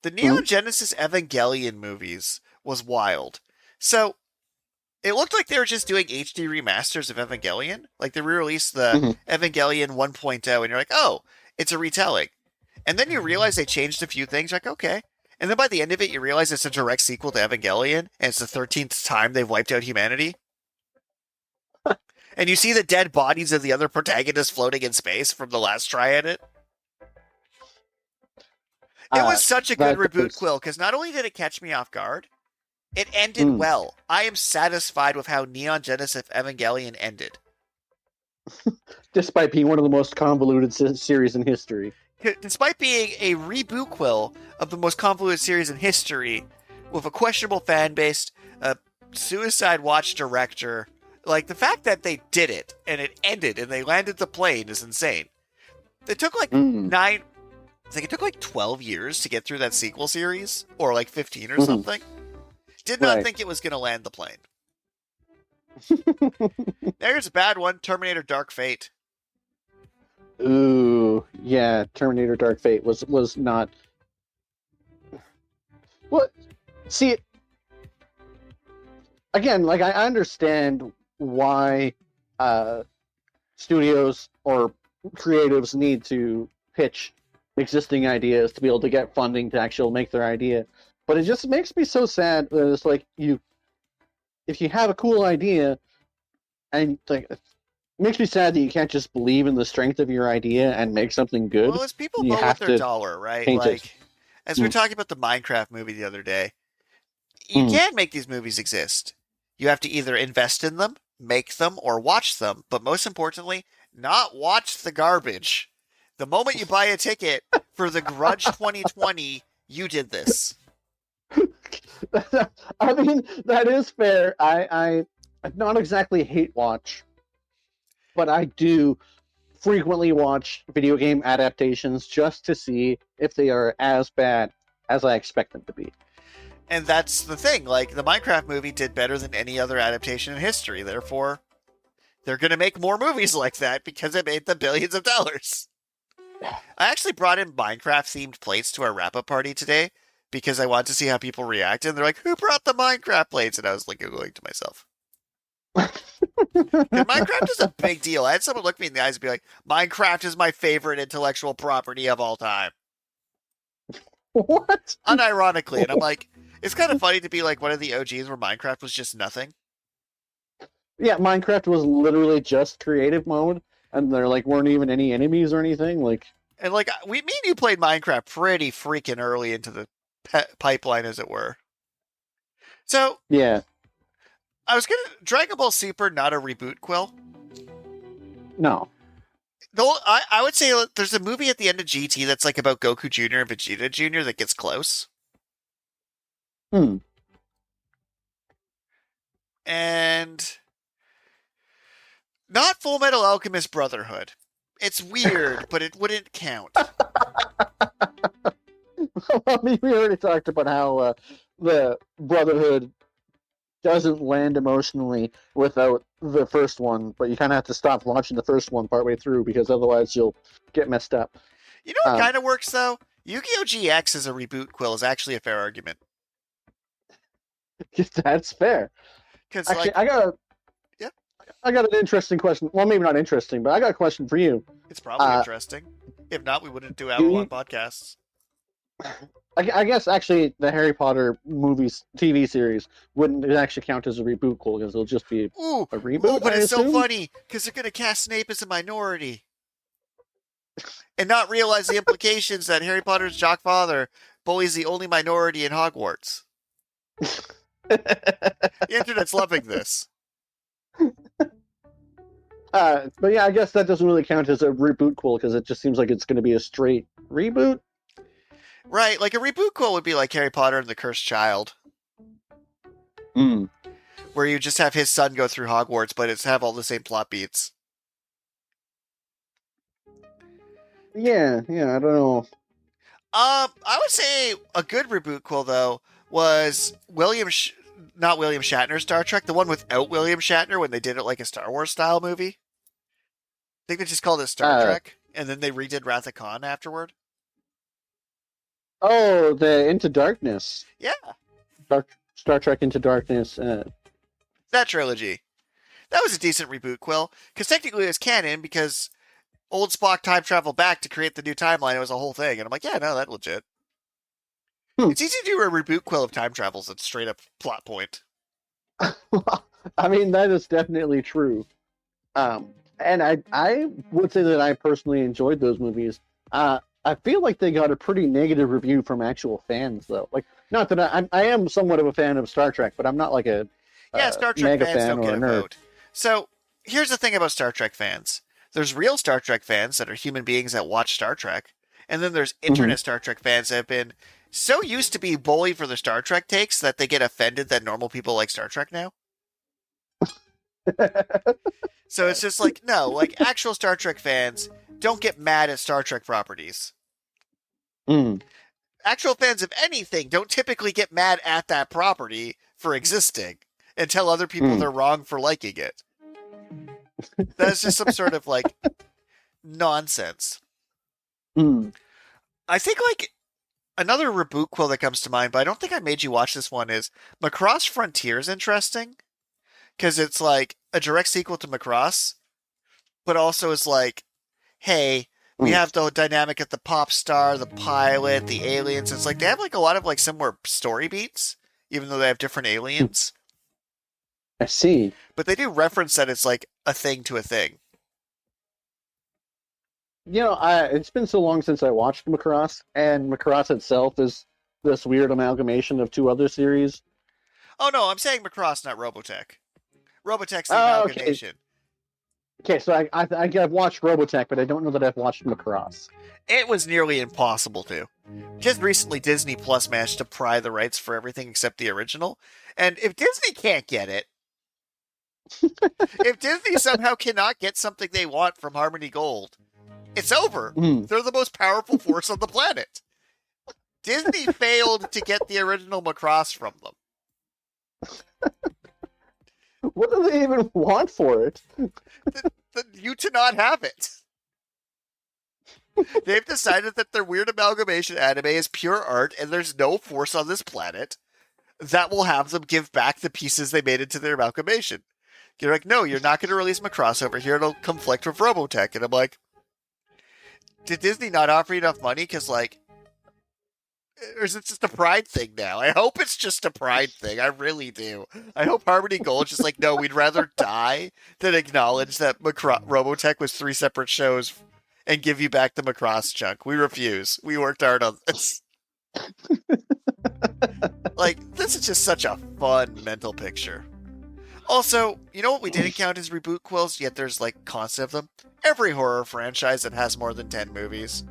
The Hmm. Neon Genesis Evangelion movies was wild. So it looked like they were just doing HD remasters of Evangelion. Like they re-released the Hmm. Evangelion 1.0, and you're like, oh, it's a retelling. And then you realize they changed a few things. You're like, okay. And then by the end of it, you realize it's a direct sequel to Evangelion, and it's the 13th time they've wiped out humanity. And you see the dead bodies of the other protagonists floating in space from the last try at it. It was such a good That reboot does. quill because not only did it catch me off guard, it ended Hmm. well. I am satisfied with how Neon Genesis Evangelion ended. Despite being one of the most convoluted series in history. Despite being a reboot quill of the most convoluted series in history, with a questionable fan base, a Suicide Watch director, like the fact that they did it and it ended and they landed the plane is insane. It took like Hmm. I think it took like 12 years to get through that sequel series, or like 15 or Hmm. something. Did not Right. think it was going to land the plane. There's a bad one, Terminator Dark Fate. Ooh, yeah. Terminator: Dark Fate was not. What? See, again, like I understand why uh, studios or creatives need to pitch existing ideas to be able to get funding to actually make their idea. But it just makes me so sad that it's like if you have a cool idea, and like, it makes me sad that you can't just believe in the strength of your idea and make something good. Well, as people You vote with have their to dollar, right? paint it. Like, as we were Mm. talking about the Minecraft movie the other day, you Mm. can make these movies exist. You have to either invest in them, make them, or watch them. But most importantly, not watch the garbage. The moment you buy a ticket for the Grudge 2020, you did this. I mean, that is fair. I not exactly hate watch, but I do frequently watch video game adaptations just to see if they are as bad as I expect them to be. And that's the thing. Like, the Minecraft movie did better than any other adaptation in history. Therefore, they're going to make more movies like that because it made them billions of dollars. I actually brought in Minecraft themed plates to our wrap up party today because I wanted to see how people react. And they're like, who brought the Minecraft plates? And I was like, going to myself. Because Minecraft is a big deal. I had someone look me in the eyes and be like, Minecraft is my favorite intellectual property of all time. What? Unironically. And I'm like, it's kind of funny to be like one of the OGs where Minecraft was just nothing. Yeah, Minecraft was literally just creative mode, and there like weren't even any enemies or anything. Like, And like, me and you played Minecraft pretty freaking early into the pipeline, as it were. So, yeah, I was gonna Dragon Ball Super, not a reboot quill. No. Though I would say there's a movie at the end of GT that's like about Goku Jr. and Vegeta Jr. that gets close. Hmm. And not Full Metal Alchemist Brotherhood. It's weird, but it wouldn't count. I mean, we already talked about how the Brotherhood doesn't land emotionally without the first one, but you kind of have to stop watching the first one partway through because otherwise you'll get messed up. You know what kind of works though? Yu-Gi-Oh! GX as a reboot quill is actually a fair argument. That's fair. Because Actually, like, I got an interesting question. Well, maybe not interesting, but I got a question for you. it's probably interesting. If not, we wouldn't do hour-long podcasts. I guess actually the Harry Potter movies TV series wouldn't actually count as a reboot quill because it'll just be a reboot. But it's so funny because they're going to cast Snape as a minority and not realize the implications that Harry Potter's jock father bullies the only minority in Hogwarts. The internet's loving this. But yeah, I guess that doesn't really count as a reboot quill because it just seems like it's going to be a straight reboot. Right, like a reboot quill would be like Harry Potter and the Cursed Child. Where you just have his son go through Hogwarts, but it's have all the same plot beats. Yeah, I don't know. I would say a good reboot quill though was not William Shatner's Star Trek, the one without William Shatner when they did it like a Star Wars style movie. I think they just called it Star Trek, and then they redid Wrath of Khan afterward. Oh, the Into Darkness. Yeah. Star Trek Into Darkness. That trilogy. That was a decent reboot quill, because technically it was canon, because old Spock time traveled back to create the new timeline. It was a whole thing, and I'm like, yeah, no, that's legit. It's easy to do a reboot quill of time travels that's straight up plot point. I mean, that is definitely true. And I would say that I personally enjoyed those movies. I feel like they got a pretty negative review from actual fans, though. Like, not that I am somewhat of a fan of Star Trek, but I'm not like a Star Trek fans don't get a vote. So here's the thing about Star Trek fans: there's real Star Trek fans that are human beings that watch Star Trek, and then there's internet Star Trek fans that have been so used to be bullied for their Star Trek takes that they get offended that normal people like Star Trek now. So it's just like, no, like actual Star Trek fans don't get mad at Star Trek properties. Actual fans of anything don't typically get mad at that property for existing and tell other people they're wrong for liking it. That's just some sort of like nonsense. I think like another reboot quill that comes to mind, but I don't think I made you watch this one, is Macross Frontier is interesting because it's like a direct sequel to Macross, but also is like, hey, we have the dynamic of the pop star, the pilot, the aliens. It's like they have like a lot of like similar story beats, even though they have different aliens. I see. But they do reference that it's like a thing to a thing. You know, it's been so long since I watched Macross, and Macross itself is this weird amalgamation of two other series. Oh no, I'm saying Macross, not Robotech. Robotech's the amalgamation. Okay, so I've watched Robotech, but I don't know that I've watched Macross. It was nearly impossible to. Just recently, Disney Plus managed to pry the rights for everything except the original. And if Disney can't get it, if Disney somehow cannot get something they want from Harmony Gold, it's over. They're the most powerful force on the planet. Disney failed to get the original Macross from them. What do they even want for it? You to not have it. They've decided that their weird amalgamation anime is pure art and there's no force on this planet that will have them give back the pieces they made into their amalgamation. You're like, no, you're not going to release Macross over here. It'll conflict with Robotech. And I'm like, did Disney not offer you enough money? Because, like, or is it just a pride thing now? I hope it's just a pride thing. I really do. I hope Harmony Gold's just like, no, we'd rather die than acknowledge that Robotech was 3 separate shows and give you back the Macross chunk. We refuse. We worked hard on this. Like, this is just such a fun mental picture. Also, you know what we didn't count as reboot quills, yet there's like constant of them? Every horror franchise that has more than 10 movies.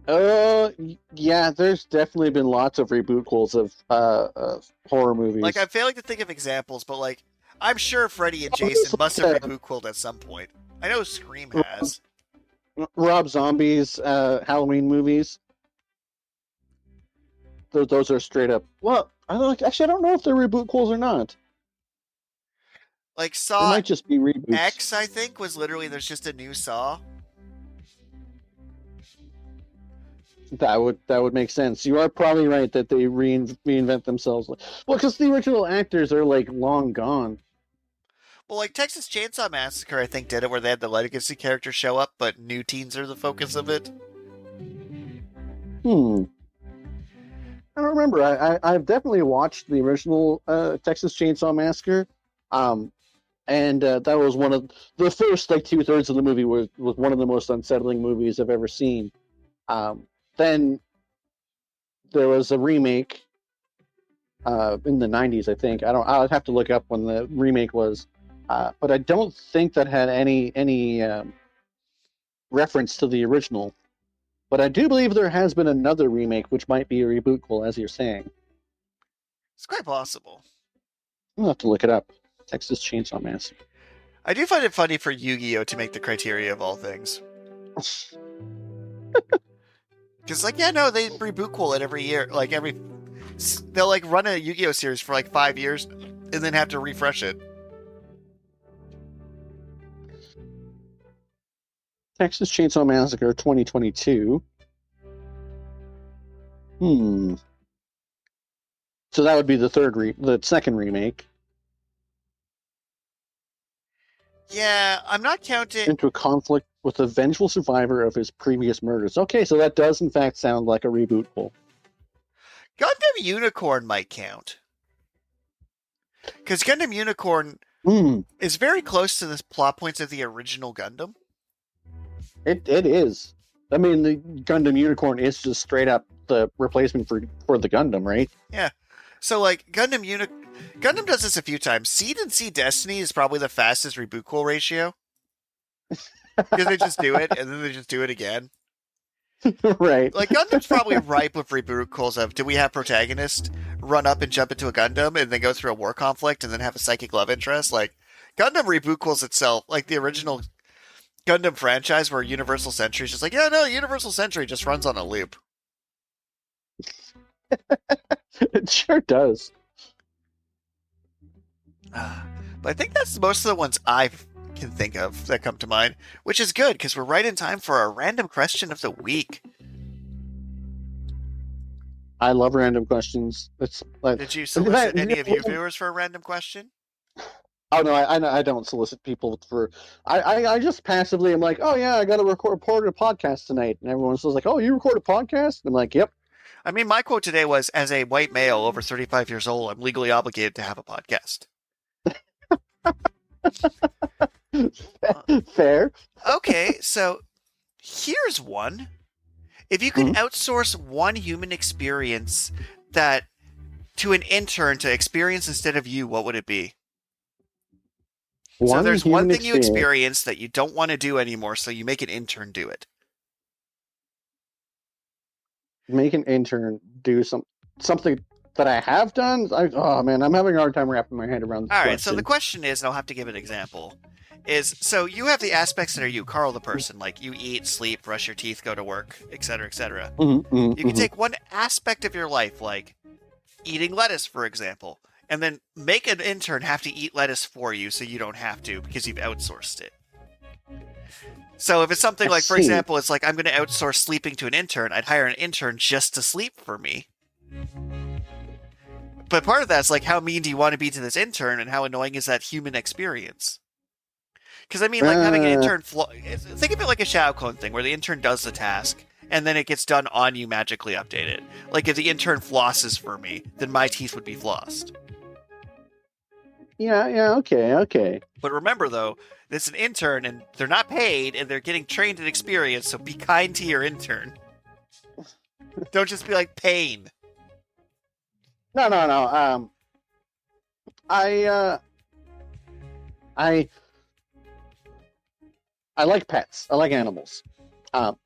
Yeah, there's definitely been lots of reboot-quills of horror Like, movies. I'm failing to think of examples, but like, I'm sure Freddy and Oh, there's Jason must have like reboot-quilled at some point. I know Scream has. Rob Zombie's Halloween movies. Those are straight up. Well, I don't actually. I don't know if they're reboot-quills or not. Like, They Saw might just be reboots. X, I think, was literally there's just a new Saw. That would make sense. You are probably right that they reinvent themselves. Well, because the original actors are like long gone. Well, like Texas Chainsaw Massacre, I think, did it where they had the legacy characters show up, but new teens are the focus of it. Hmm. I don't remember. I've definitely watched the original Texas Chainsaw Massacre, and that was one of the first like 2/3 of the movie was one of the most unsettling movies I've ever seen. Then there was a remake in the 90s, I think. I'll have to look up when the remake was, but I don't think that had any reference to the original. But I do believe there has been another remake, which might be a rebootquel, as you're saying. It's quite possible. I'll have to look it up. Texas Chainsaw Massacre. I do find it funny for Yu-Gi-Oh to make the criteria of all things. Because, like, yeah, no, they reboot-quill it every year. Like, they'll, like, run a Yu-Gi-Oh series for, like, 5 years and then have to refresh it. Texas Chainsaw Massacre 2022. Hmm. So that would be the second remake. Yeah, I'm not counting. Into a conflict with a vengeful survivor of his previous murders. Okay, so that does in fact sound like a rebootful. Gundam Unicorn might count. Because Gundam Unicorn is very close to the plot points of the original Gundam. It is. I mean, the Gundam Unicorn is just straight up the replacement for the Gundam, right? Yeah. So, like, Gundam does this a few times. Seed and Seed Destiny is probably the fastest reboot-quill ratio. Because they just do it, and then they just do it again. Right. Like, Gundam's probably ripe with reboot-quills of, do we have protagonist run up and jump into a Gundam, and then go through a war conflict, and then have a psychic love interest? Like, Gundam reboot-quills itself, like the original Gundam franchise where Universal Century is just like, yeah, no, Universal Century just runs on a loop. It sure does. But I think that's most of the ones I can think of that come to mind, which is good because we're right in time for our random question of the week. I love random questions. It's like, Did you solicit any of your viewers for a random question? Oh no, I don't solicit people for. I just passively am like, oh yeah, I got to record a podcast tonight, and everyone's just like, oh, you record a podcast? And I'm like, yep. I mean, my quote today was, as a white male over 35 years old, I'm legally obligated to have a podcast. Fair. Okay, so here's one. If you could outsource one human experience that to an intern to experience instead of you, what would it be? So there's one thing you experience that you don't want to do anymore, so you make an intern do it. Make an intern do something that I have done. Oh man, I'm having a hard time wrapping my head around this All right, question. so the question is, and I'll have to give an example, is so you have the aspects that are you, Karl the person, like you eat, sleep, brush your teeth, go to work, etc., etc. You can take one aspect of your life, like eating lettuce, for example, and then make an intern have to eat lettuce for you so you don't have to because you've outsourced it. So if it's something like, for example, it's like I'm going to outsource sleeping to an intern, I'd hire an intern just to sleep for me. But part of that's like, how mean do you want to be to this intern, and how annoying is that human experience? Because I mean, like having an intern, think of it like a Shadow Clone thing, where the intern does the task, and then it gets done on you, magically updated. Like if the intern flosses for me, then my teeth would be flossed. Yeah, okay. But remember, though, it's an intern, and they're not paid, and they're getting trained and experience, so be kind to your intern. Don't just be like, pain. No. I I like pets. I like animals. Um,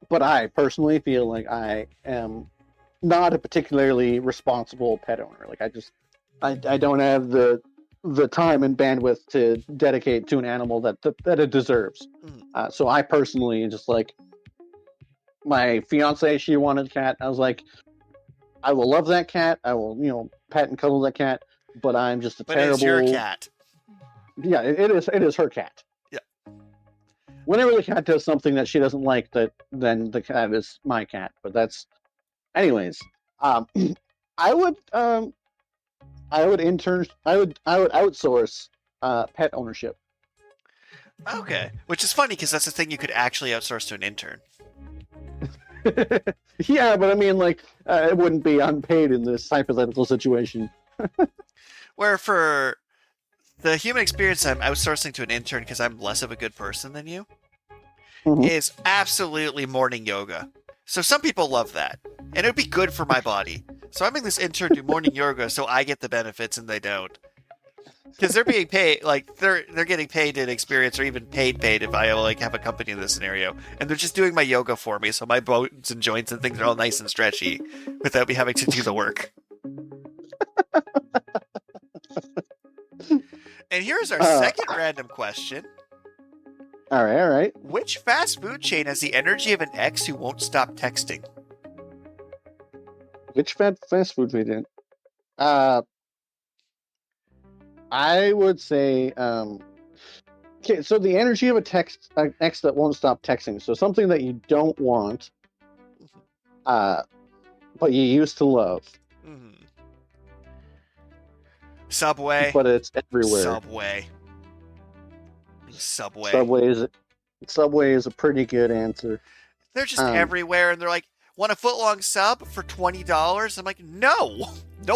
but I personally feel like I am not a particularly responsible pet owner. Like I don't have the time and bandwidth to dedicate to an animal that it deserves. So I personally just like my fiance. She wanted a cat. I was like, I will love that cat. I will pet and cuddle that cat. But I'm just a But it's your terrible. cat. Yeah, it is her cat. Yeah. Whenever the cat does something that she doesn't like, then the cat is my cat. But that's, anyways. I would outsource pet ownership. Okay. Which is funny because that's the thing you could actually outsource to an intern. Yeah, but I mean, like, it wouldn't be unpaid in this hypothetical situation. Where for the human experience I'm outsourcing to an intern because I'm less of a good person than you is absolutely morning yoga. So some people love that. And it would be good for my body. So I'm making this intern do morning yoga so I get the benefits and they don't. Because they're being paid, like they're getting paid in experience or even paid if I like have a company in this scenario, and they're just doing my yoga for me, so my bones and joints and things are all nice and stretchy, without me having to do the work. And here's our second random question. All right. Which fast food chain has the energy of an ex who won't stop texting? Which fast food chain? I would say, okay, so the energy of an ex that won't stop texting. So something that you don't want, but you used to love. Subway. But it's everywhere. Subway is a pretty good answer. They're just everywhere, and they're like, want a foot-long sub for $20? I'm like, no,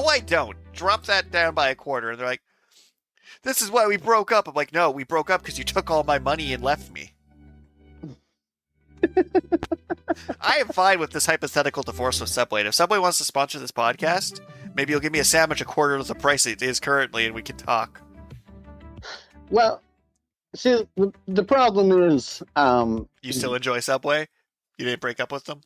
I don't. Drop that down by a quarter. And they're like, this is why we broke up. I'm like, no, we broke up because you took all my money and left me. I am fine with this hypothetical divorce with Subway. And if Subway wants to sponsor this podcast, maybe you'll give me a sandwich a quarter of the price it is currently, and we can talk. Well, see, the problem is... you still enjoy Subway? You didn't break up with them?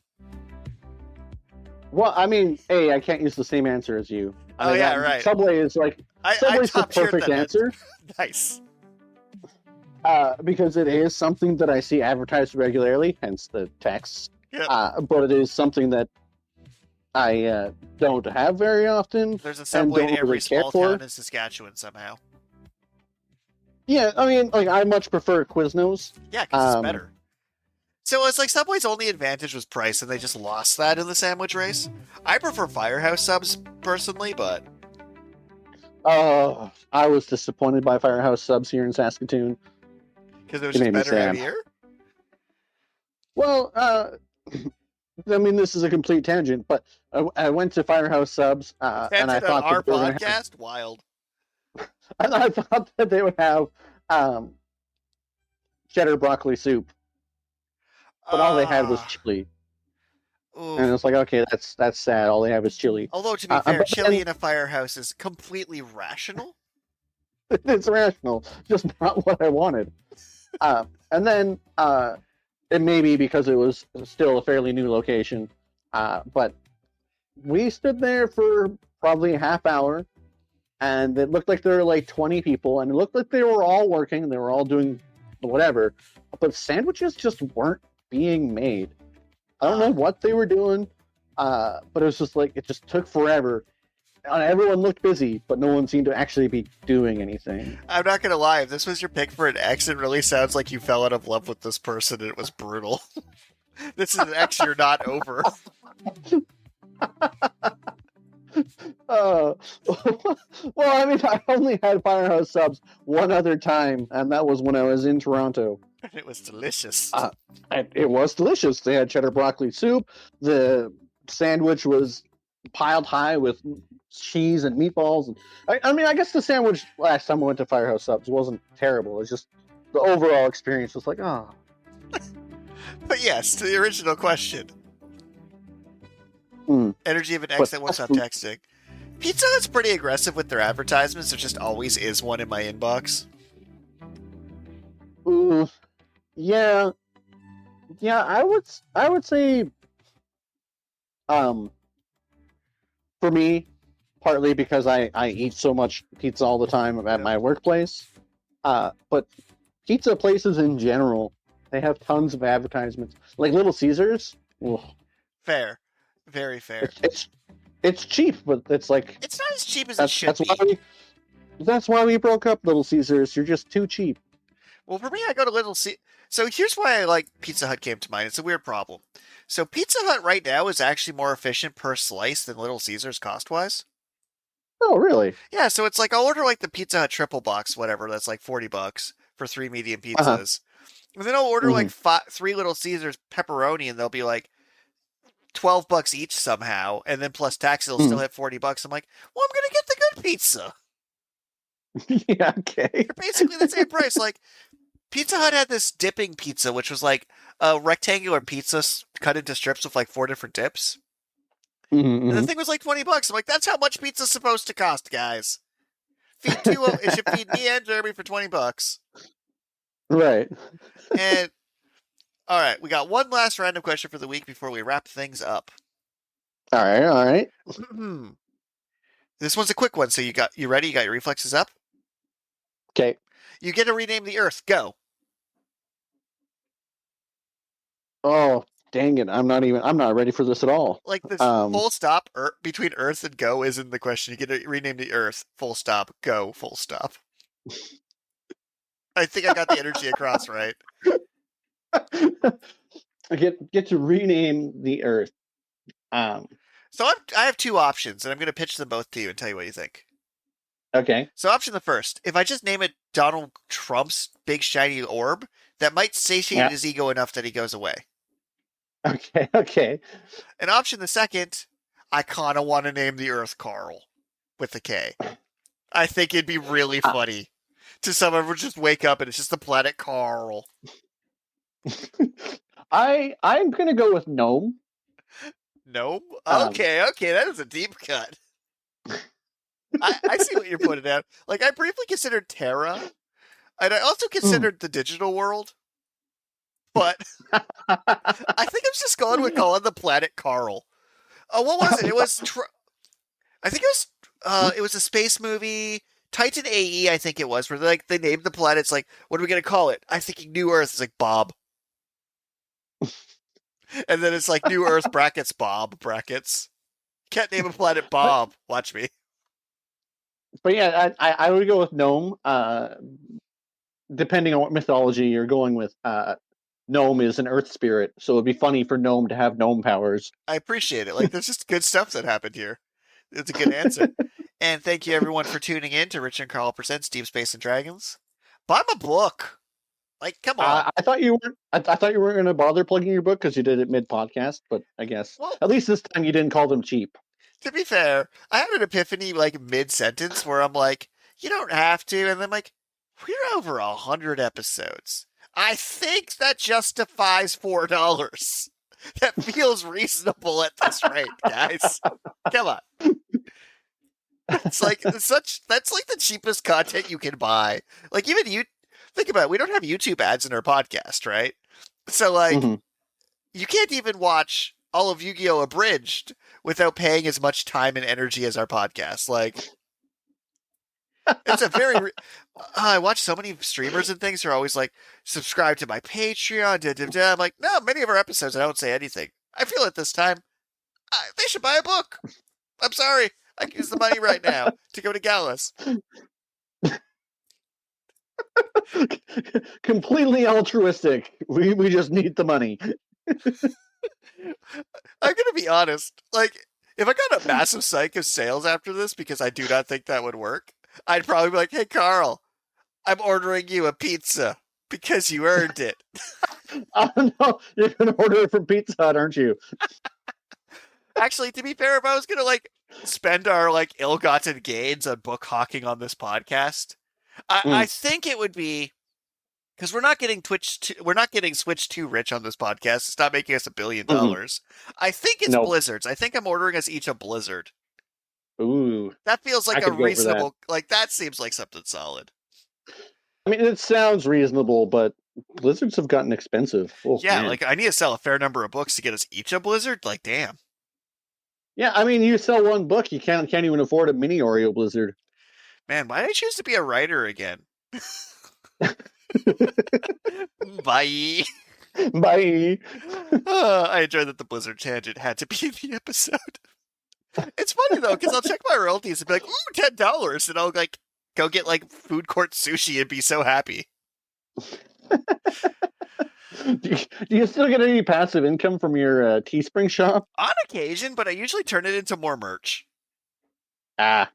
Well, I mean, I can't use the same answer as you. Right. Subway is like... Subway's the perfect answer. Nice. Because it is something that I see advertised regularly, hence the text. Yep. But it is something that I don't have very often. There's a Subway in every small town in Saskatchewan somehow. Yeah, I mean, like, I much prefer Quiznos. Yeah, because it's better. So it's like Subway's only advantage was price, and they just lost that in the sandwich race. I prefer Firehouse subs, personally, but... I was disappointed by Firehouse subs here in Saskatoon. Because it was just better out here? Well, I mean, this is a complete tangent, but I went to Firehouse subs, and I thought our podcast? Wild. And I thought that they would have cheddar broccoli soup, but all they had was chili. Ooh. And it's like, okay, that's sad. All they have is chili. Although, to be fair, chili in a Firehouse is completely rational. It's rational, just not what I wanted. And then it may be because it was still a fairly new location, but we stood there for probably a half hour, and it looked like there were like 20 people, and it looked like they were all working, they were all doing whatever, but sandwiches just weren't being made. I don't know what they were doing, but it was just like, it just took forever. And everyone looked busy, but no one seemed to actually be doing anything. I'm not going to lie, if this was your pick for an ex, it really sounds like you fell out of love with this person and it was brutal. This is an ex you're not over. Well, I mean, I only had Firehouse subs one other time, and that was when I was in Toronto. It was delicious. It was delicious. They had cheddar broccoli soup. The sandwich was piled high with cheese and meatballs. And I mean, I guess the sandwich last time I went to Firehouse subs wasn't terrible. It's just the overall experience was like, oh. But yes, to the original question. Energy of an ex that won't stop texting. Pizza Hut's pretty aggressive with their advertisements. There just always is one in my inbox. Yeah, yeah. I would say, um, for me, partly because I eat so much pizza all the time at Yep. my workplace. But pizza places in general, they have tons of advertisements. Like Little Caesars, ugh, Fair. Very fair. it's cheap, but it's like It's not as cheap as it that's should that's why be. we broke up. Little Caesars, you're just too cheap. Well, for me, I go to Little C. So here's why I like Pizza Hut came to mind. It's a weird problem. So Pizza Hut right now is actually more efficient per slice than Little Caesars cost wise. Oh, really? Yeah, so it's like I'll order like the Pizza Hut triple box, whatever. That's like $40 for three medium Uh huh. pizzas, and then I'll order Hmm. like three Little Caesars pepperoni, and they'll be like $12 each somehow, and then plus tax, it'll Hmm. still hit $40. I'm like, well, I'm gonna get the good pizza Yeah. Okay. for basically the same price. Like Pizza Hut had this dipping pizza, which was like a rectangular pizza cut into strips with like four different dips. And the Hmm. thing was like $20. I'm like, that's how much pizza's supposed to cost, guys. Feed two. It should feed me and Jeremy for $20. Right. And all right, we got one last random question for the week before we wrap things up. All right. All right. This one's a quick one, so you ready? You got your reflexes up? Okay. You get to rename the Earth. Go. Oh, dang it! I'm not ready for this at all. Like this Um. full stop between Earth and go isn't the question. You get to rename the Earth. Full stop. Go. Full stop. I think I got the energy across right. I get to rename the Earth. Um. So I have two options, and I'm going to pitch them both to you and tell you what you think. Okay. So option the first, if I just name it Donald Trump's big shiny orb, that might satiate Yeah. his ego enough that he goes away. Okay. Okay. And option the second, I kind of want to name the Earth Karl with a K. I think it'd be really Uh, funny to someone would just wake up and it's just the planet Karl. I'm gonna go with gnome. Nope. Um. Okay, that is a deep cut. I see what you're putting down. Like I briefly considered Terra, and I also Mm. considered the digital world, but I think I'm just going with calling the planet Karl. Oh, what was it? It was. I think it was. It was a space movie. Titan AE, I think it was, where they named the planets like, what are we gonna call it? I'm thinking New Earth. It's like Bob, and then it's like New Earth brackets Bob brackets. Can't name a planet but Bob. Watch me. but yeah, I would go with gnome. Depending on what mythology you're going with, gnome is an earth spirit, so it'd be funny for gnome to have gnome powers. I appreciate it. Like, there's just good stuff that happened here. It's a good answer. And thank you everyone for tuning in to Rich and Carl Presents Deep Space and Dragons. Buy my book. Like, come on. I thought you weren't. I thought you weren't going to bother plugging your book because you did it mid podcast, but I guess Well, at least this time you didn't call them cheap. to be fair, I had an epiphany like mid sentence where I'm like, you don't have to, and then I'm like, we're over 100 episodes. I think that justifies $4. That feels reasonable at this rate, guys. Come on. It's like that's like the cheapest content you can buy. Like even you think about it, we don't have YouTube ads in our podcast, right? So like Hmm. you can't even watch all of Yu-Gi-Oh! Abridged without paying as much time and energy as our podcast. Like it's a I watch so many streamers and things who are always like, subscribe to my Patreon. Da, da, da. I'm like, no, many of our episodes I don't say anything. I feel at this time they should buy a book. I'm sorry. I can use the money right now to go to galas. Completely altruistic. We just need the money. I'm gonna be honest. Like, if I got a massive psych of sales after this because I do not think that would work, I'd probably be like, "Hey, Karl, I'm ordering you a pizza because you earned it." Oh no, you're gonna order it from Pizza Hut, aren't you? Actually, to be fair, if I was gonna like spend our like ill-gotten gains on book hawking on this podcast, I Mm. think it would be because we're not getting Switch too rich on this podcast. It's not making us Hmm. $1 billion. I think it's Nope. Blizzards. I think I'm ordering us each a Blizzard. Ooh, That feels I like a could go for that. reasonable, like that seems like something solid. I mean, it sounds reasonable, but Blizzards have gotten expensive. Oh Yeah, man. like I need to sell a fair number of books to get us each a Blizzard. Like, damn, Yeah, I mean, you sell one book, you can't even afford a mini Oreo Blizzard. man, why did I choose to be a writer again? Bye. Bye. I enjoyed that the Blizzard tangent had to be in the episode. It's funny though, because I'll check my royalties and be like, ooh, $10, and I'll like go get like food court sushi and be so happy. Do you still get any passive income from your Teespring shop? On occasion, but I usually turn it into more merch. Ah,